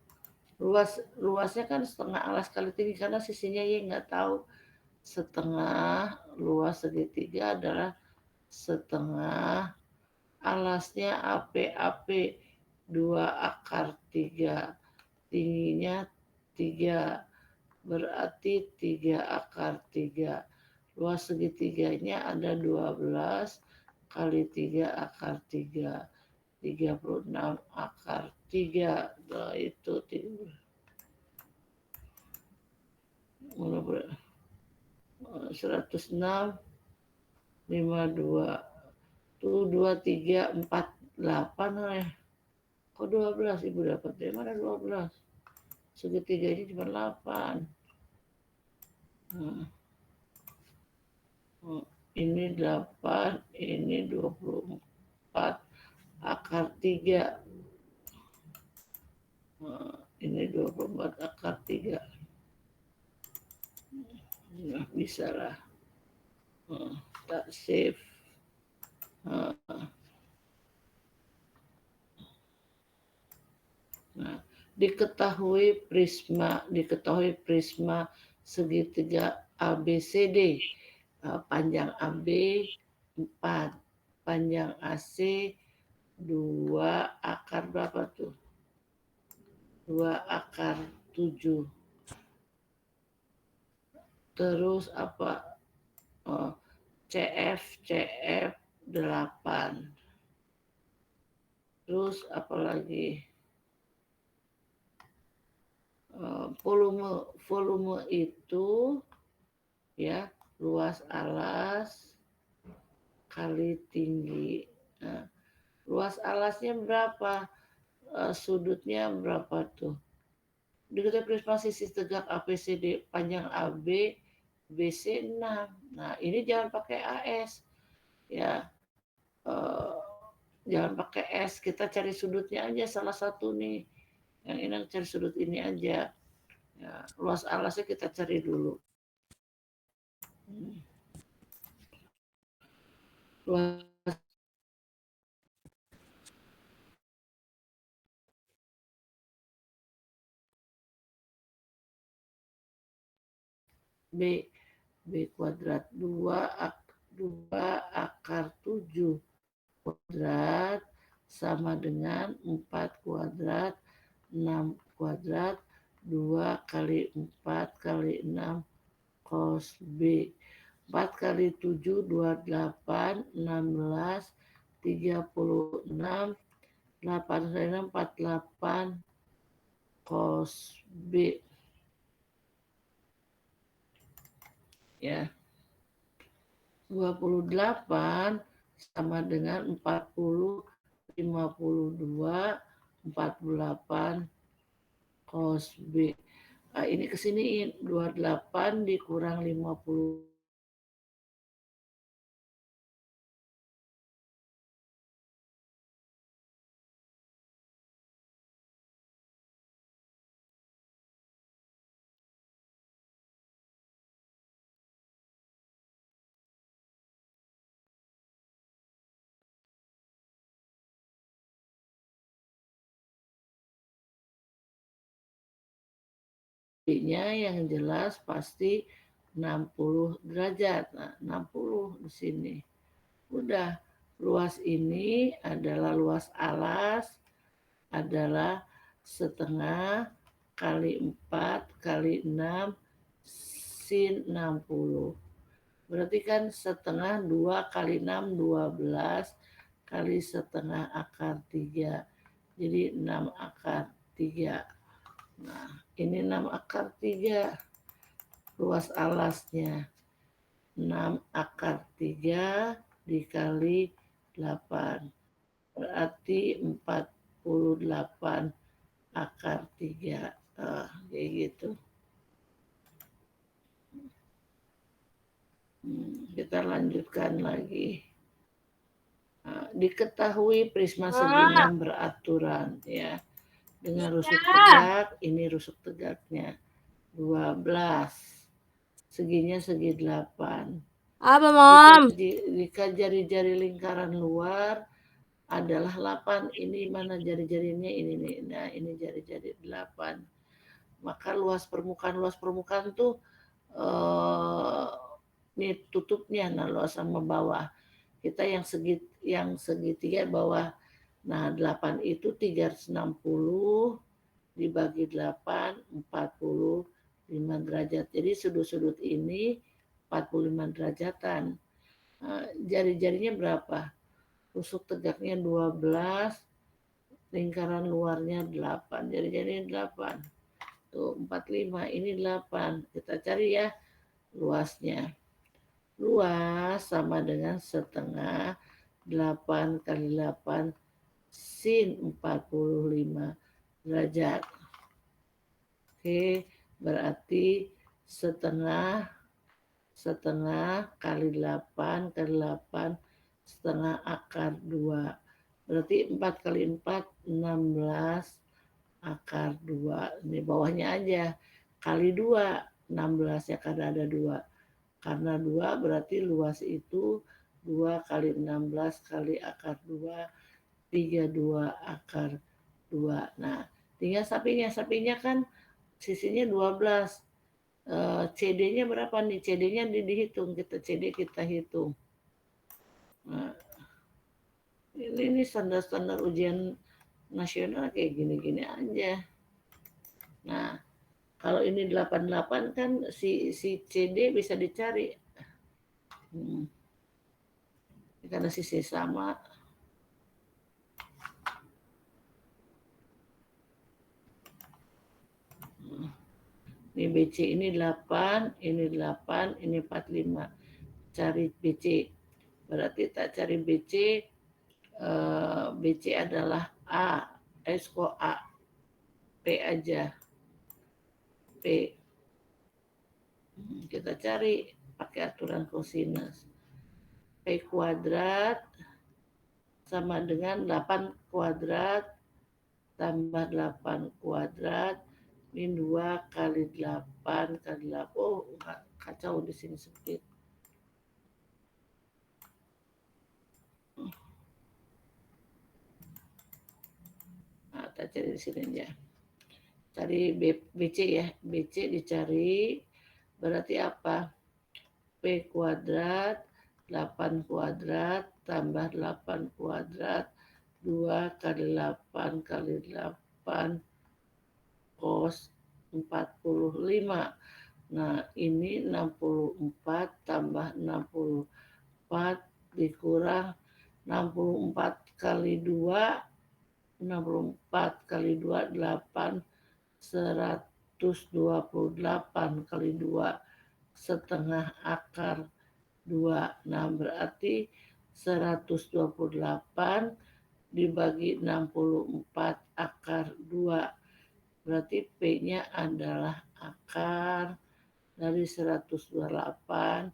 Luasnya kan setengah alas kali tinggi, karena sisinya Y nggak tahu. Setengah luas segitiga adalah setengah alasnya AP 2 akar 3. Tingginya 3, berarti 3 akar 3. Luas segitiganya ada 12 kali 3 akar 3. 36 akar 3. Nah, itu 106, 52. Tuh 2, 3, 4, 8 ya. Kok 12 ibu dapat? Dari mana 12? Segitiga ini cuma 8. Ini 8, ini 24 akar 3. Ini 24 akar 3. Nah, bisa lah. Tak save. Nah, diketahui prisma segitiga ABCD. Panjang AB 4, panjang AC 2 akar berapa tuh? 2 akar 7. Terus apa? CF 8. Terus apa lagi? Volume itu ya, luas alas kali tinggi. Nah, luas alasnya berapa? Sudutnya berapa tuh? Diketahui prisma sisi tegak ABCD, panjang AB BC 6. Nah, ini jangan pakai AS ya. Jangan pakai S, kita cari sudutnya aja salah satu nih. Yang ini cari sudut ini aja. Ya, luas alasnya kita cari dulu. Luas B kuadrat 2 akar 7. kuadrat sama dengan 4 kuadrat 6 kuadrat 2 kali 4 kali 6 cos B. 4 kali 7, 28, 16, 36, 8 kali 6, 48 cos B. Ya. 28 sama dengan 40, 52, 48 cos B. Nah, ini kesiniin 28 dikurang 50. B-nya yang jelas pasti 60 derajat. Nah, 60 di sini. Udah, luas ini adalah luas alas adalah setengah kali 4 kali 6 sin 60. Berarti kan setengah 2 kali 6, 12 kali setengah akar 3. Jadi 6 akar 3. Nah, ini 6 akar 3. Luas alasnya 6 akar 3 dikali 8. Berarti 48 akar 3. Kayak gitu. Kita lanjutkan lagi. Diketahui prisma segi 6 beraturan ya. Dengan rusuk tegak, ini rusuk tegaknya 12. Seginya segi 8. Apa, Mom? Jika jari-jari lingkaran luar adalah 8. Ini mana jari-jarinya ini nih. Nah, ini jari-jari 8. Maka luas permukaan tuh ini tutupnya, nah luas sama bawah. Kita yang segitiga bawah. Nah, 8 itu 360 dibagi 8, 45 derajat. Jadi sudut-sudut ini 45 derajatan. Jari-jarinya berapa? Rusuk tegaknya 12, lingkaran luarnya 8. Jari-jarinya 8. Tuh 45, ini 8. Kita cari ya luasnya. Luas sama dengan setengah 8 kali 8 sin 45 derajat. Oke, berarti setengah kali 8 kali 8 setengah akar 2. Berarti 4 kali 4, 16 akar 2. Ini bawahnya aja. Kali 2, 16 ya karena ada 2. Karena 2 berarti luas itu 2 kali 16 kali akar 2, 32 akar 2. Nah, tinggal sapinya. Sapinya kan sisinya 12. CD-nya berapa nih? CD-nya dihitung. CD kita hitung. Nah, ini standar-standar ujian nasional kayak gini-gini aja. Nah, kalau ini 88 kan si CD bisa dicari. Karena sisi sama. Ini BC ini 8, ini 8, ini 45. Cari BC. Berarti tak cari BC, BC adalah A. Kok A. P aja. P. Kita cari pakai aturan kosinus. P kuadrat sama dengan 8 kuadrat tambah 8 kuadrat min 2 kali 8 kali 8. Oh, kacau di sini sempit. Nah, kita cari di sini aja. Cari BC ya. BC dicari berarti apa? P kuadrat 8 kuadrat tambah 8 kuadrat 2 kali 8 kali 8 cos 45. Nah, ini 64 tambah 64 dikurang 64 kali 2, 64 kali 2, 8, 128 kali 2, setengah akar 2. Nah, berarti 128 dibagi 64 akar 2. Berarti P-nya adalah akar dari 128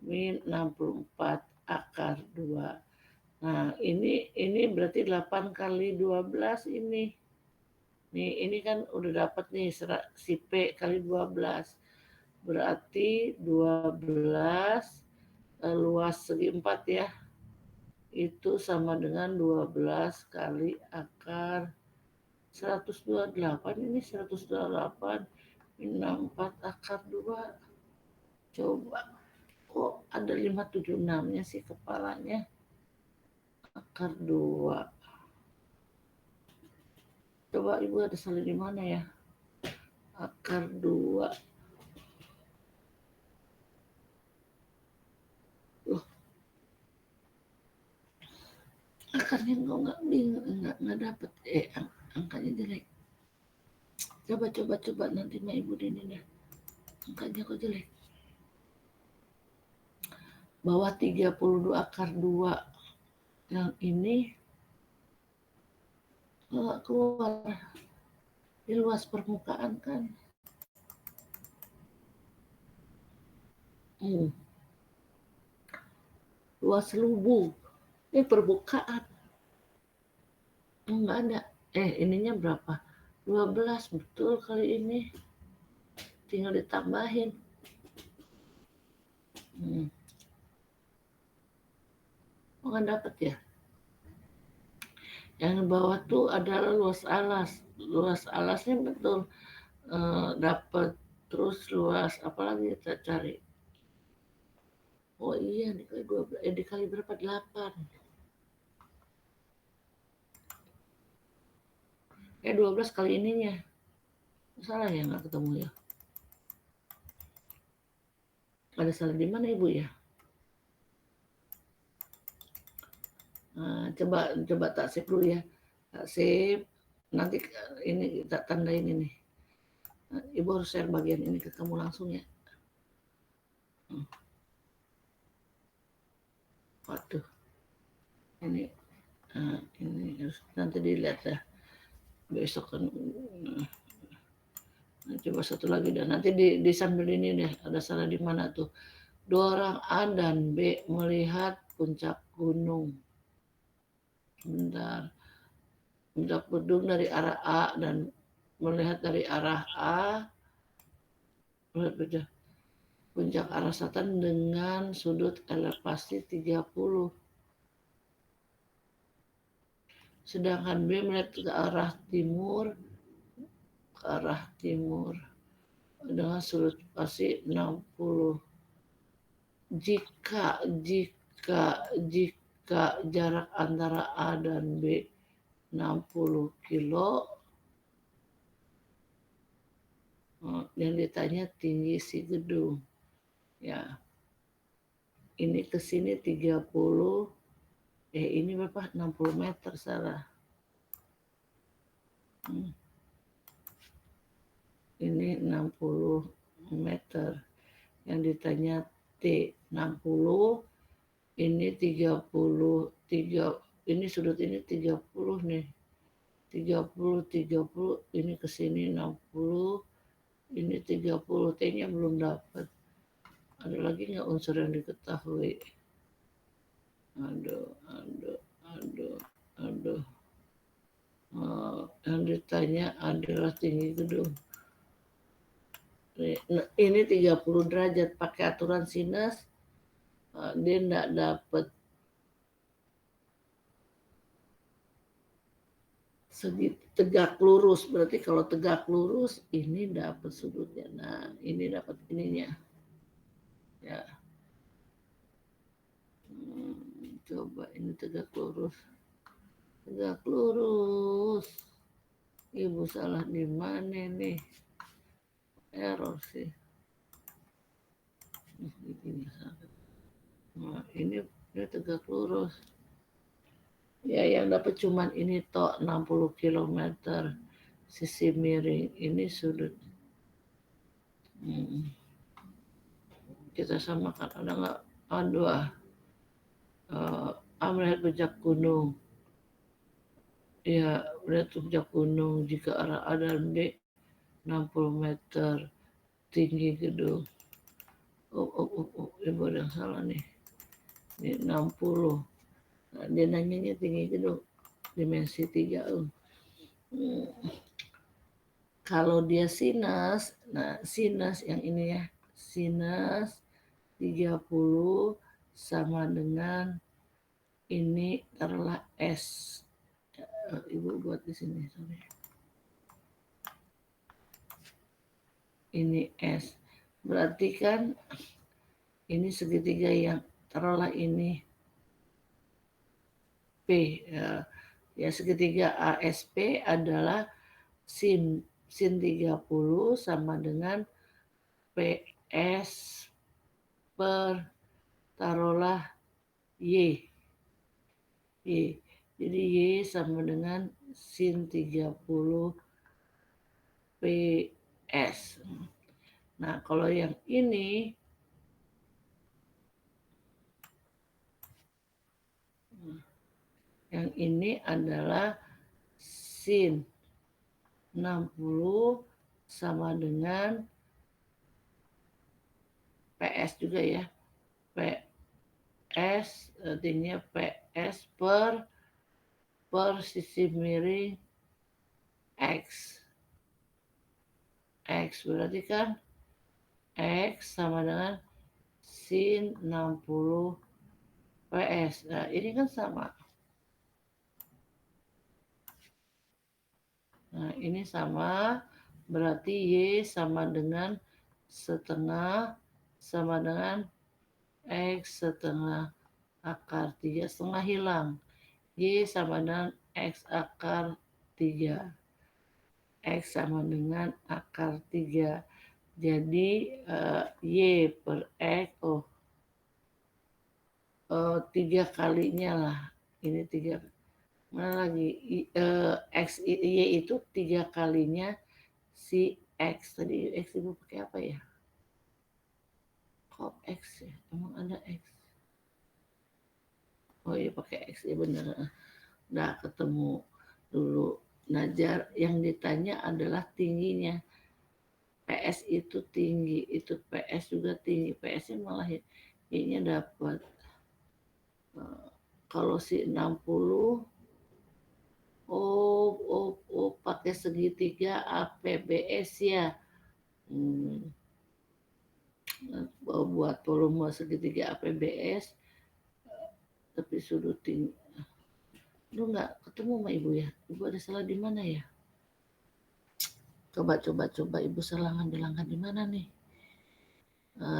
min 64 akar 2. Nah, ini berarti 8 kali 12 ini. Nih, ini kan udah dapat nih si P kali 12. Berarti 12 luas segi 4 ya. Itu sama dengan 12 kali akar 128. Ini 128 min 64 akar 2. Coba, kok ada 576-nya sih kepalanya? Akar 2. Coba Ibu ada salah di mana ya? Akar 2. Loh, akarnya nggak dapet. Angkanya jelek. Coba nanti mah Ibu ini deh. Angkanya kok jelek. Bawah 32 akar 2. Yang ini nggak keluar. Di luas permukaan kan. Luas lubung. Ini permukaan. Enggak ada. Ininya berapa? 12 betul kali ini. Tinggal ditambahin. Nggak dapat ya. Yang di bawah tuh adalah luas alas. Luas alasnya betul dapat. Terus luas apalagi kita cari? Oh iya, dikali 12. Dikali berapa? 8. 12 kali ininya. Salah ya, nggak ketemu ya. Ada salah di mana Ibu ya? Nah, coba tak save dulu ya. Tak save. Nanti ini kita tandain ini. Nah, Ibu harus share bagian ini ke kamu langsung ya. Waduh. Ini harus nanti dilihat ya. Besok kan. Nah, coba satu lagi dan nanti di sambil ini deh ada salah di mana tuh. 2 orang A dan B melihat puncak gunung. Bentar. Puncak gunung dari arah A dan melihat dari arah A. Puncak arah selatan dengan sudut elevasi 30. Sedangkan B melihat ke arah timur dengan sudut elevasi 60. Jika jarak antara A dan B 60 kilo, yang ditanya tinggi si gedung. Ya. Ini ke sini 30. Ini berapa? 60 meter salah. Ini 60 meter. Yang ditanya T 60, ini 30, ini sudut ini 30 nih. 30, ini ke sini 60, ini 30, T-nya belum dapat. Ada lagi nggak unsur yang diketahui? Aduh. Yang ditanya adalah tinggi gedung. Ini 30 derajat pakai aturan sinus. Dia enggak dapat segi tegak lurus. Berarti kalau tegak lurus ini dapat sudutnya. Nah, ini dapat ininya. Ya. Coba ini tegak lurus. Tegak lurus. Ibu salah di mana nih? Error sih. Nah, ini tegak lurus. Ya, yang dapat cuman ini tok 60 km. Sisi miring ini sudut. Kita samakan, ada nggak? Dua. Melihat puncak gunung. Ya, melihat puncak gunung jika arah A dan B 60 meter tinggi gedung. Ibu ada yang salah nih. Ini 60. Nah, dia nanyanya tinggi gedung. Dimensi 3. Kalau dia sinus, nah sinus yang ini ya. Sinus 30 sama dengan ini taruhlah S. Ibu buat di sini, sorry. Ini S. Berarti kan ini segitiga yang taruhlah ini P. Ya segitiga ASP adalah sin 30 sama dengan PS per taruhlah Y. Jadi Y sama dengan sin 30 PS. Nah, kalau yang ini adalah sin 60 sama dengan PS juga ya. PS artinya PS per sisi miring X. X berarti kan X sama dengan sin 60 PS. Nah, ini kan sama. Nah, ini sama. Berarti Y sama dengan setengah sama dengan X setengah akar 3. Setengah hilang. Y sama dengan X akar 3. X sama dengan akar 3. Jadi Y per X, 3 kalinya lah. Ini 3. Mana lagi? X, Y itu 3 kalinya si X. Tadi X ibu pakai apa ya? Kok X ya? Emang ada X? Oh iya pakai X ya bener. Udah ketemu dulu. Nah, yang ditanya adalah tingginya. PS itu tinggi, itu PS juga tinggi. PS-nya malah Y-nya dapat. Kalau si 60 pakai segitiga APBS ya. Buat volume segitiga APBS tapi sudut tinggi. Lu nggak ketemu sama ibu ya? Ibu ada salah di mana ya? Coba ibu salah ngambil langkah di mana nih?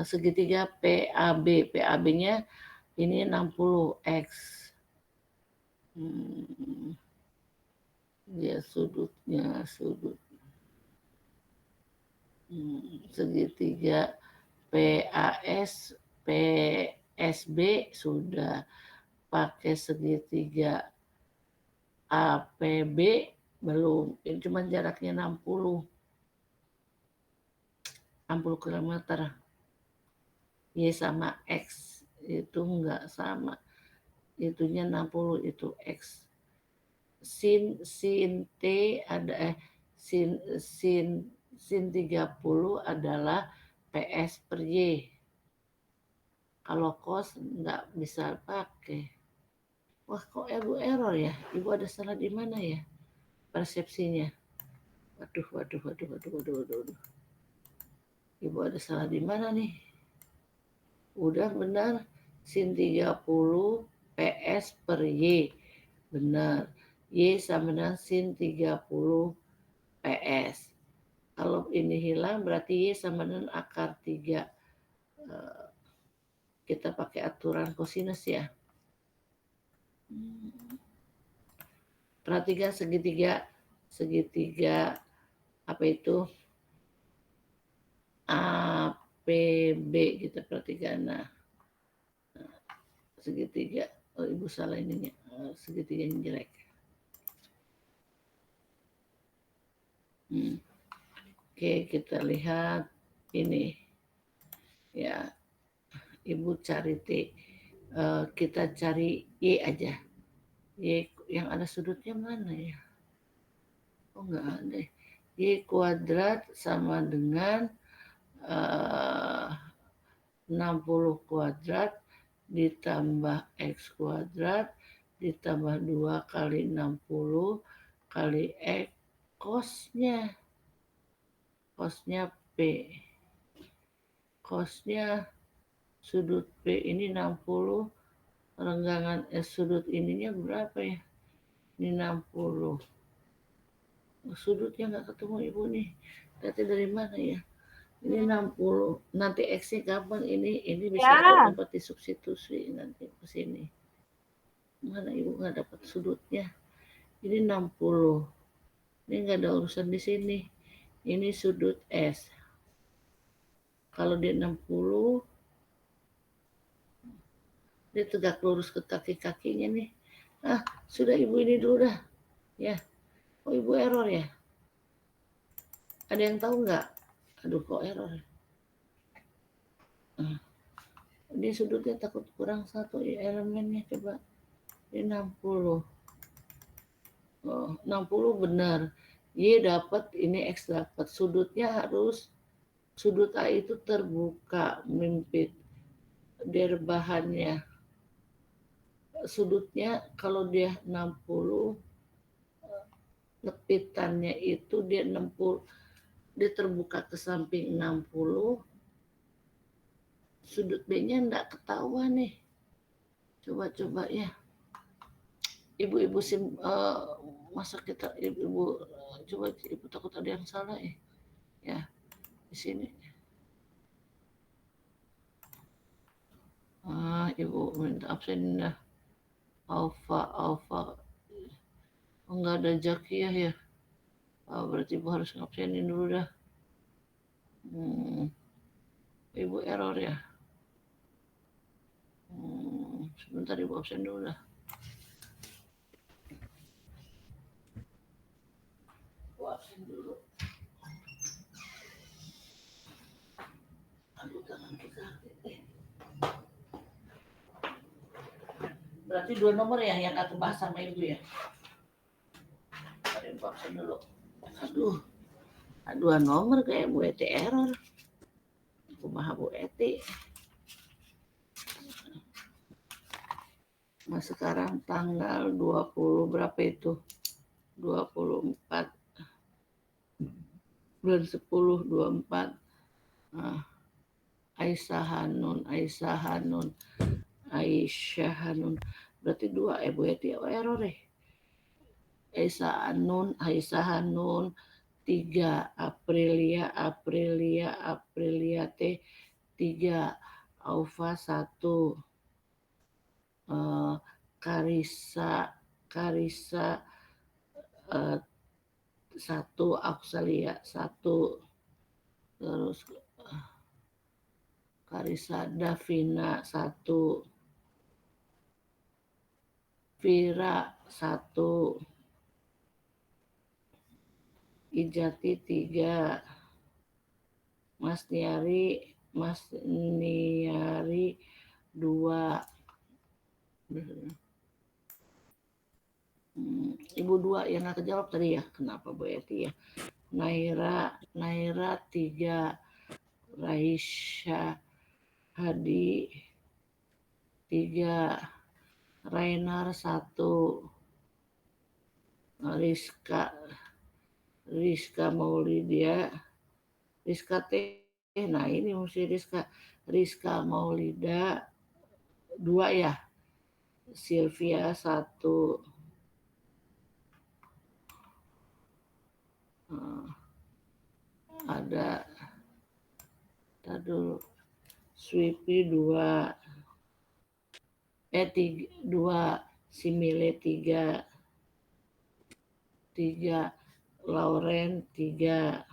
Segitiga PAB. PAB-nya ini 60X. Ya sudutnya segitiga PAS PSB sudah, pakai segitiga APB belum. Ini cuma jaraknya 60 km. Y sama X itu enggak sama. Itunya 60, itu X. Sin T ada sin 30 adalah PS per Y. Kalau cos enggak bisa pakai. Wah, kok ibu error ya? Ibu ada salah di mana ya? Persepsinya. Waduh. Ibu ada salah di mana nih? Udah benar. Sin 30 PS per Y. Benar. Y sama dengan sin 30 PS. Kalau ini hilang berarti Y sama dengan akar 3. Kita pakai aturan kosinus ya. Perhatikan segitiga apa itu APB kita perhatikan. Nah, segitiga. Oh, Ibu salah ininya. Segitiga yang jelek. Oke, kita lihat ini. Ya, Ibu cari T. Kita cari Y aja. Y yang ada sudutnya mana ya? Oh, enggak ada. Y kuadrat sama dengan 60 kuadrat ditambah X kuadrat ditambah 2 kali 60 kali X cosnya P. Cosnya sudut P ini 60, renggangan sudut ininya berapa ya? Ini 60. Sudutnya nggak ketemu Ibu nih. Berarti dari mana ya? Ini 60. Nanti X-nya gampang ini bisa dapat disubstitusi nanti ke sini. Mana Ibu nggak dapat sudutnya? Ini 60. Ini nggak ada urusan di sini. Ini sudut S. Kalau dia 60, dia tegak lurus ke kaki-kakinya nih. Sudah Ibu ini dulu dah. Ya. Oh, Ibu error ya? Ada yang tahu nggak? Aduh, kok error ya? Dia sudutnya takut kurang satu ya elemennya, coba. Ini 60. Oh, 60 benar. Y dapat, ini X dapat. Sudutnya harus, sudut A itu terbuka, mempit. Derbahannya. Sudutnya kalau dia 60, lepitannya itu dia 60, dia terbuka ke samping 60, sudut B-nya enggak ketahuan nih. Coba-coba ya. Ibu-ibu masa kita ibu coba Ibu takut ada yang salah ya. Ya, di sini. Ibu minta absen dah. Alfa. Oh, enggak ada Jakiyah ya. Berarti Ibu harus ngabsenin dulu dah. Ibu error ya. Sebentar Ibu absen dulu dah. Ibu absen dulu. Aduh, tangan sakit. Berarti 2 nomor ya yang aku bahas sama Ibu ya. Ada Ibu absen dulu. Aduh, 2 nomor kayak Bu Eti error. Kumaha Bu Eti. Nah, sekarang tanggal 20 berapa itu? 24 bulan 10 24. Aisyah Hanun. Berarti 2 Bu Eti error deh. Aisyah Hanun 3 Aprilia T 3 Aufa 1 Karisa 1 Auxalia 1 terus Karisa Davina 1 Vira 1 Ijati 3 Mas Niari 2 Ibu 2 yang nggak kejawab tadi ya. Kenapa Bu Eti ya? Naira 3 Raisya Hadi 3 Rainar 1 Rizka Maulidia Rizka T. Nah ini mesti Rizka Maulida 2 ya. Sylvia 1 ada dulu Swipi 2 2 Simile 3, Lauren 3,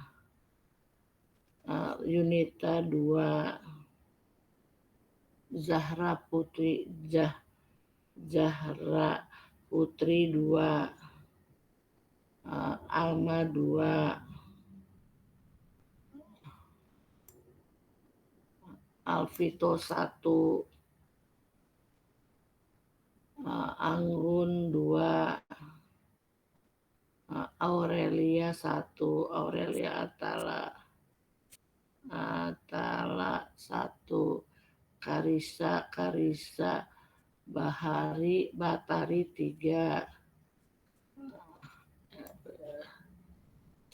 Yunita 2, Zahra Putri 2, Alma 2, Alvito 1, Anggun 2, Aurelia 1, Aurelia Atala 1, Karisa Batari 3,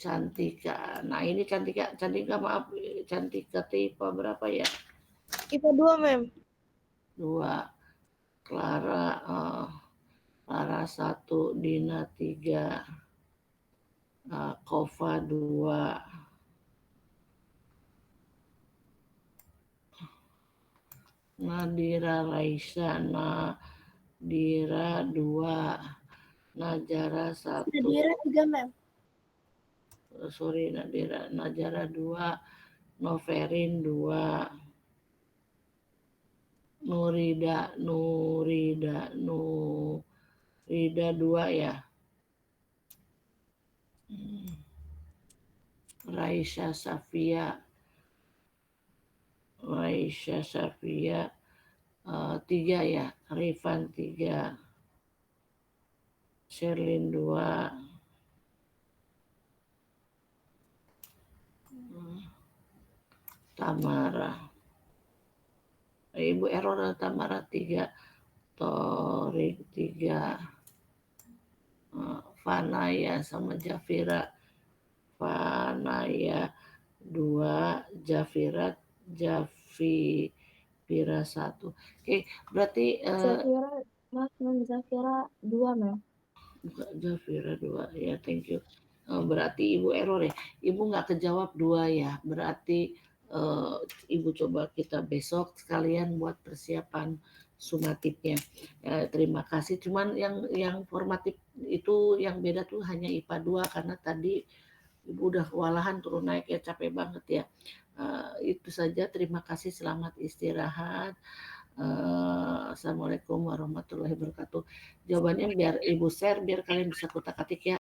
Cantika. Nah ini Cantika maaf, Cantika tipe berapa ya? IPA 2, Mem. 2. Clara 1, Dina 3, Kova 2, Nadira Raisa 2, Najara 1. Nadira 3, Mem. Sorry Najara 2, Noverin 2, Nurida 2 ya. Raisya Safia 3 ya. Rifan 3, Sherlyn 2, Tamara. Ibu Error dan Tamara 3, Torik 3, Fanaya sama Jafira. Fanaya 2, Jafira 1. Oke, berarti Zafira 2, Mem. Jafira 2 ya, thank you. Berarti Ibu error ya. Ibu nggak kejawab 2 ya. Berarti Ibu coba kita besok sekalian buat persiapan sumatifnya. Terima kasih. Cuman yang formatif itu yang beda tuh hanya IPA 2 karena tadi Ibu udah kewalahan turun naik ya, capek banget ya. Itu saja. Terima kasih. Selamat istirahat. Assalamualaikum warahmatullahi wabarakatuh. Jawabannya biar Ibu share biar kalian bisa kutak-atik ya.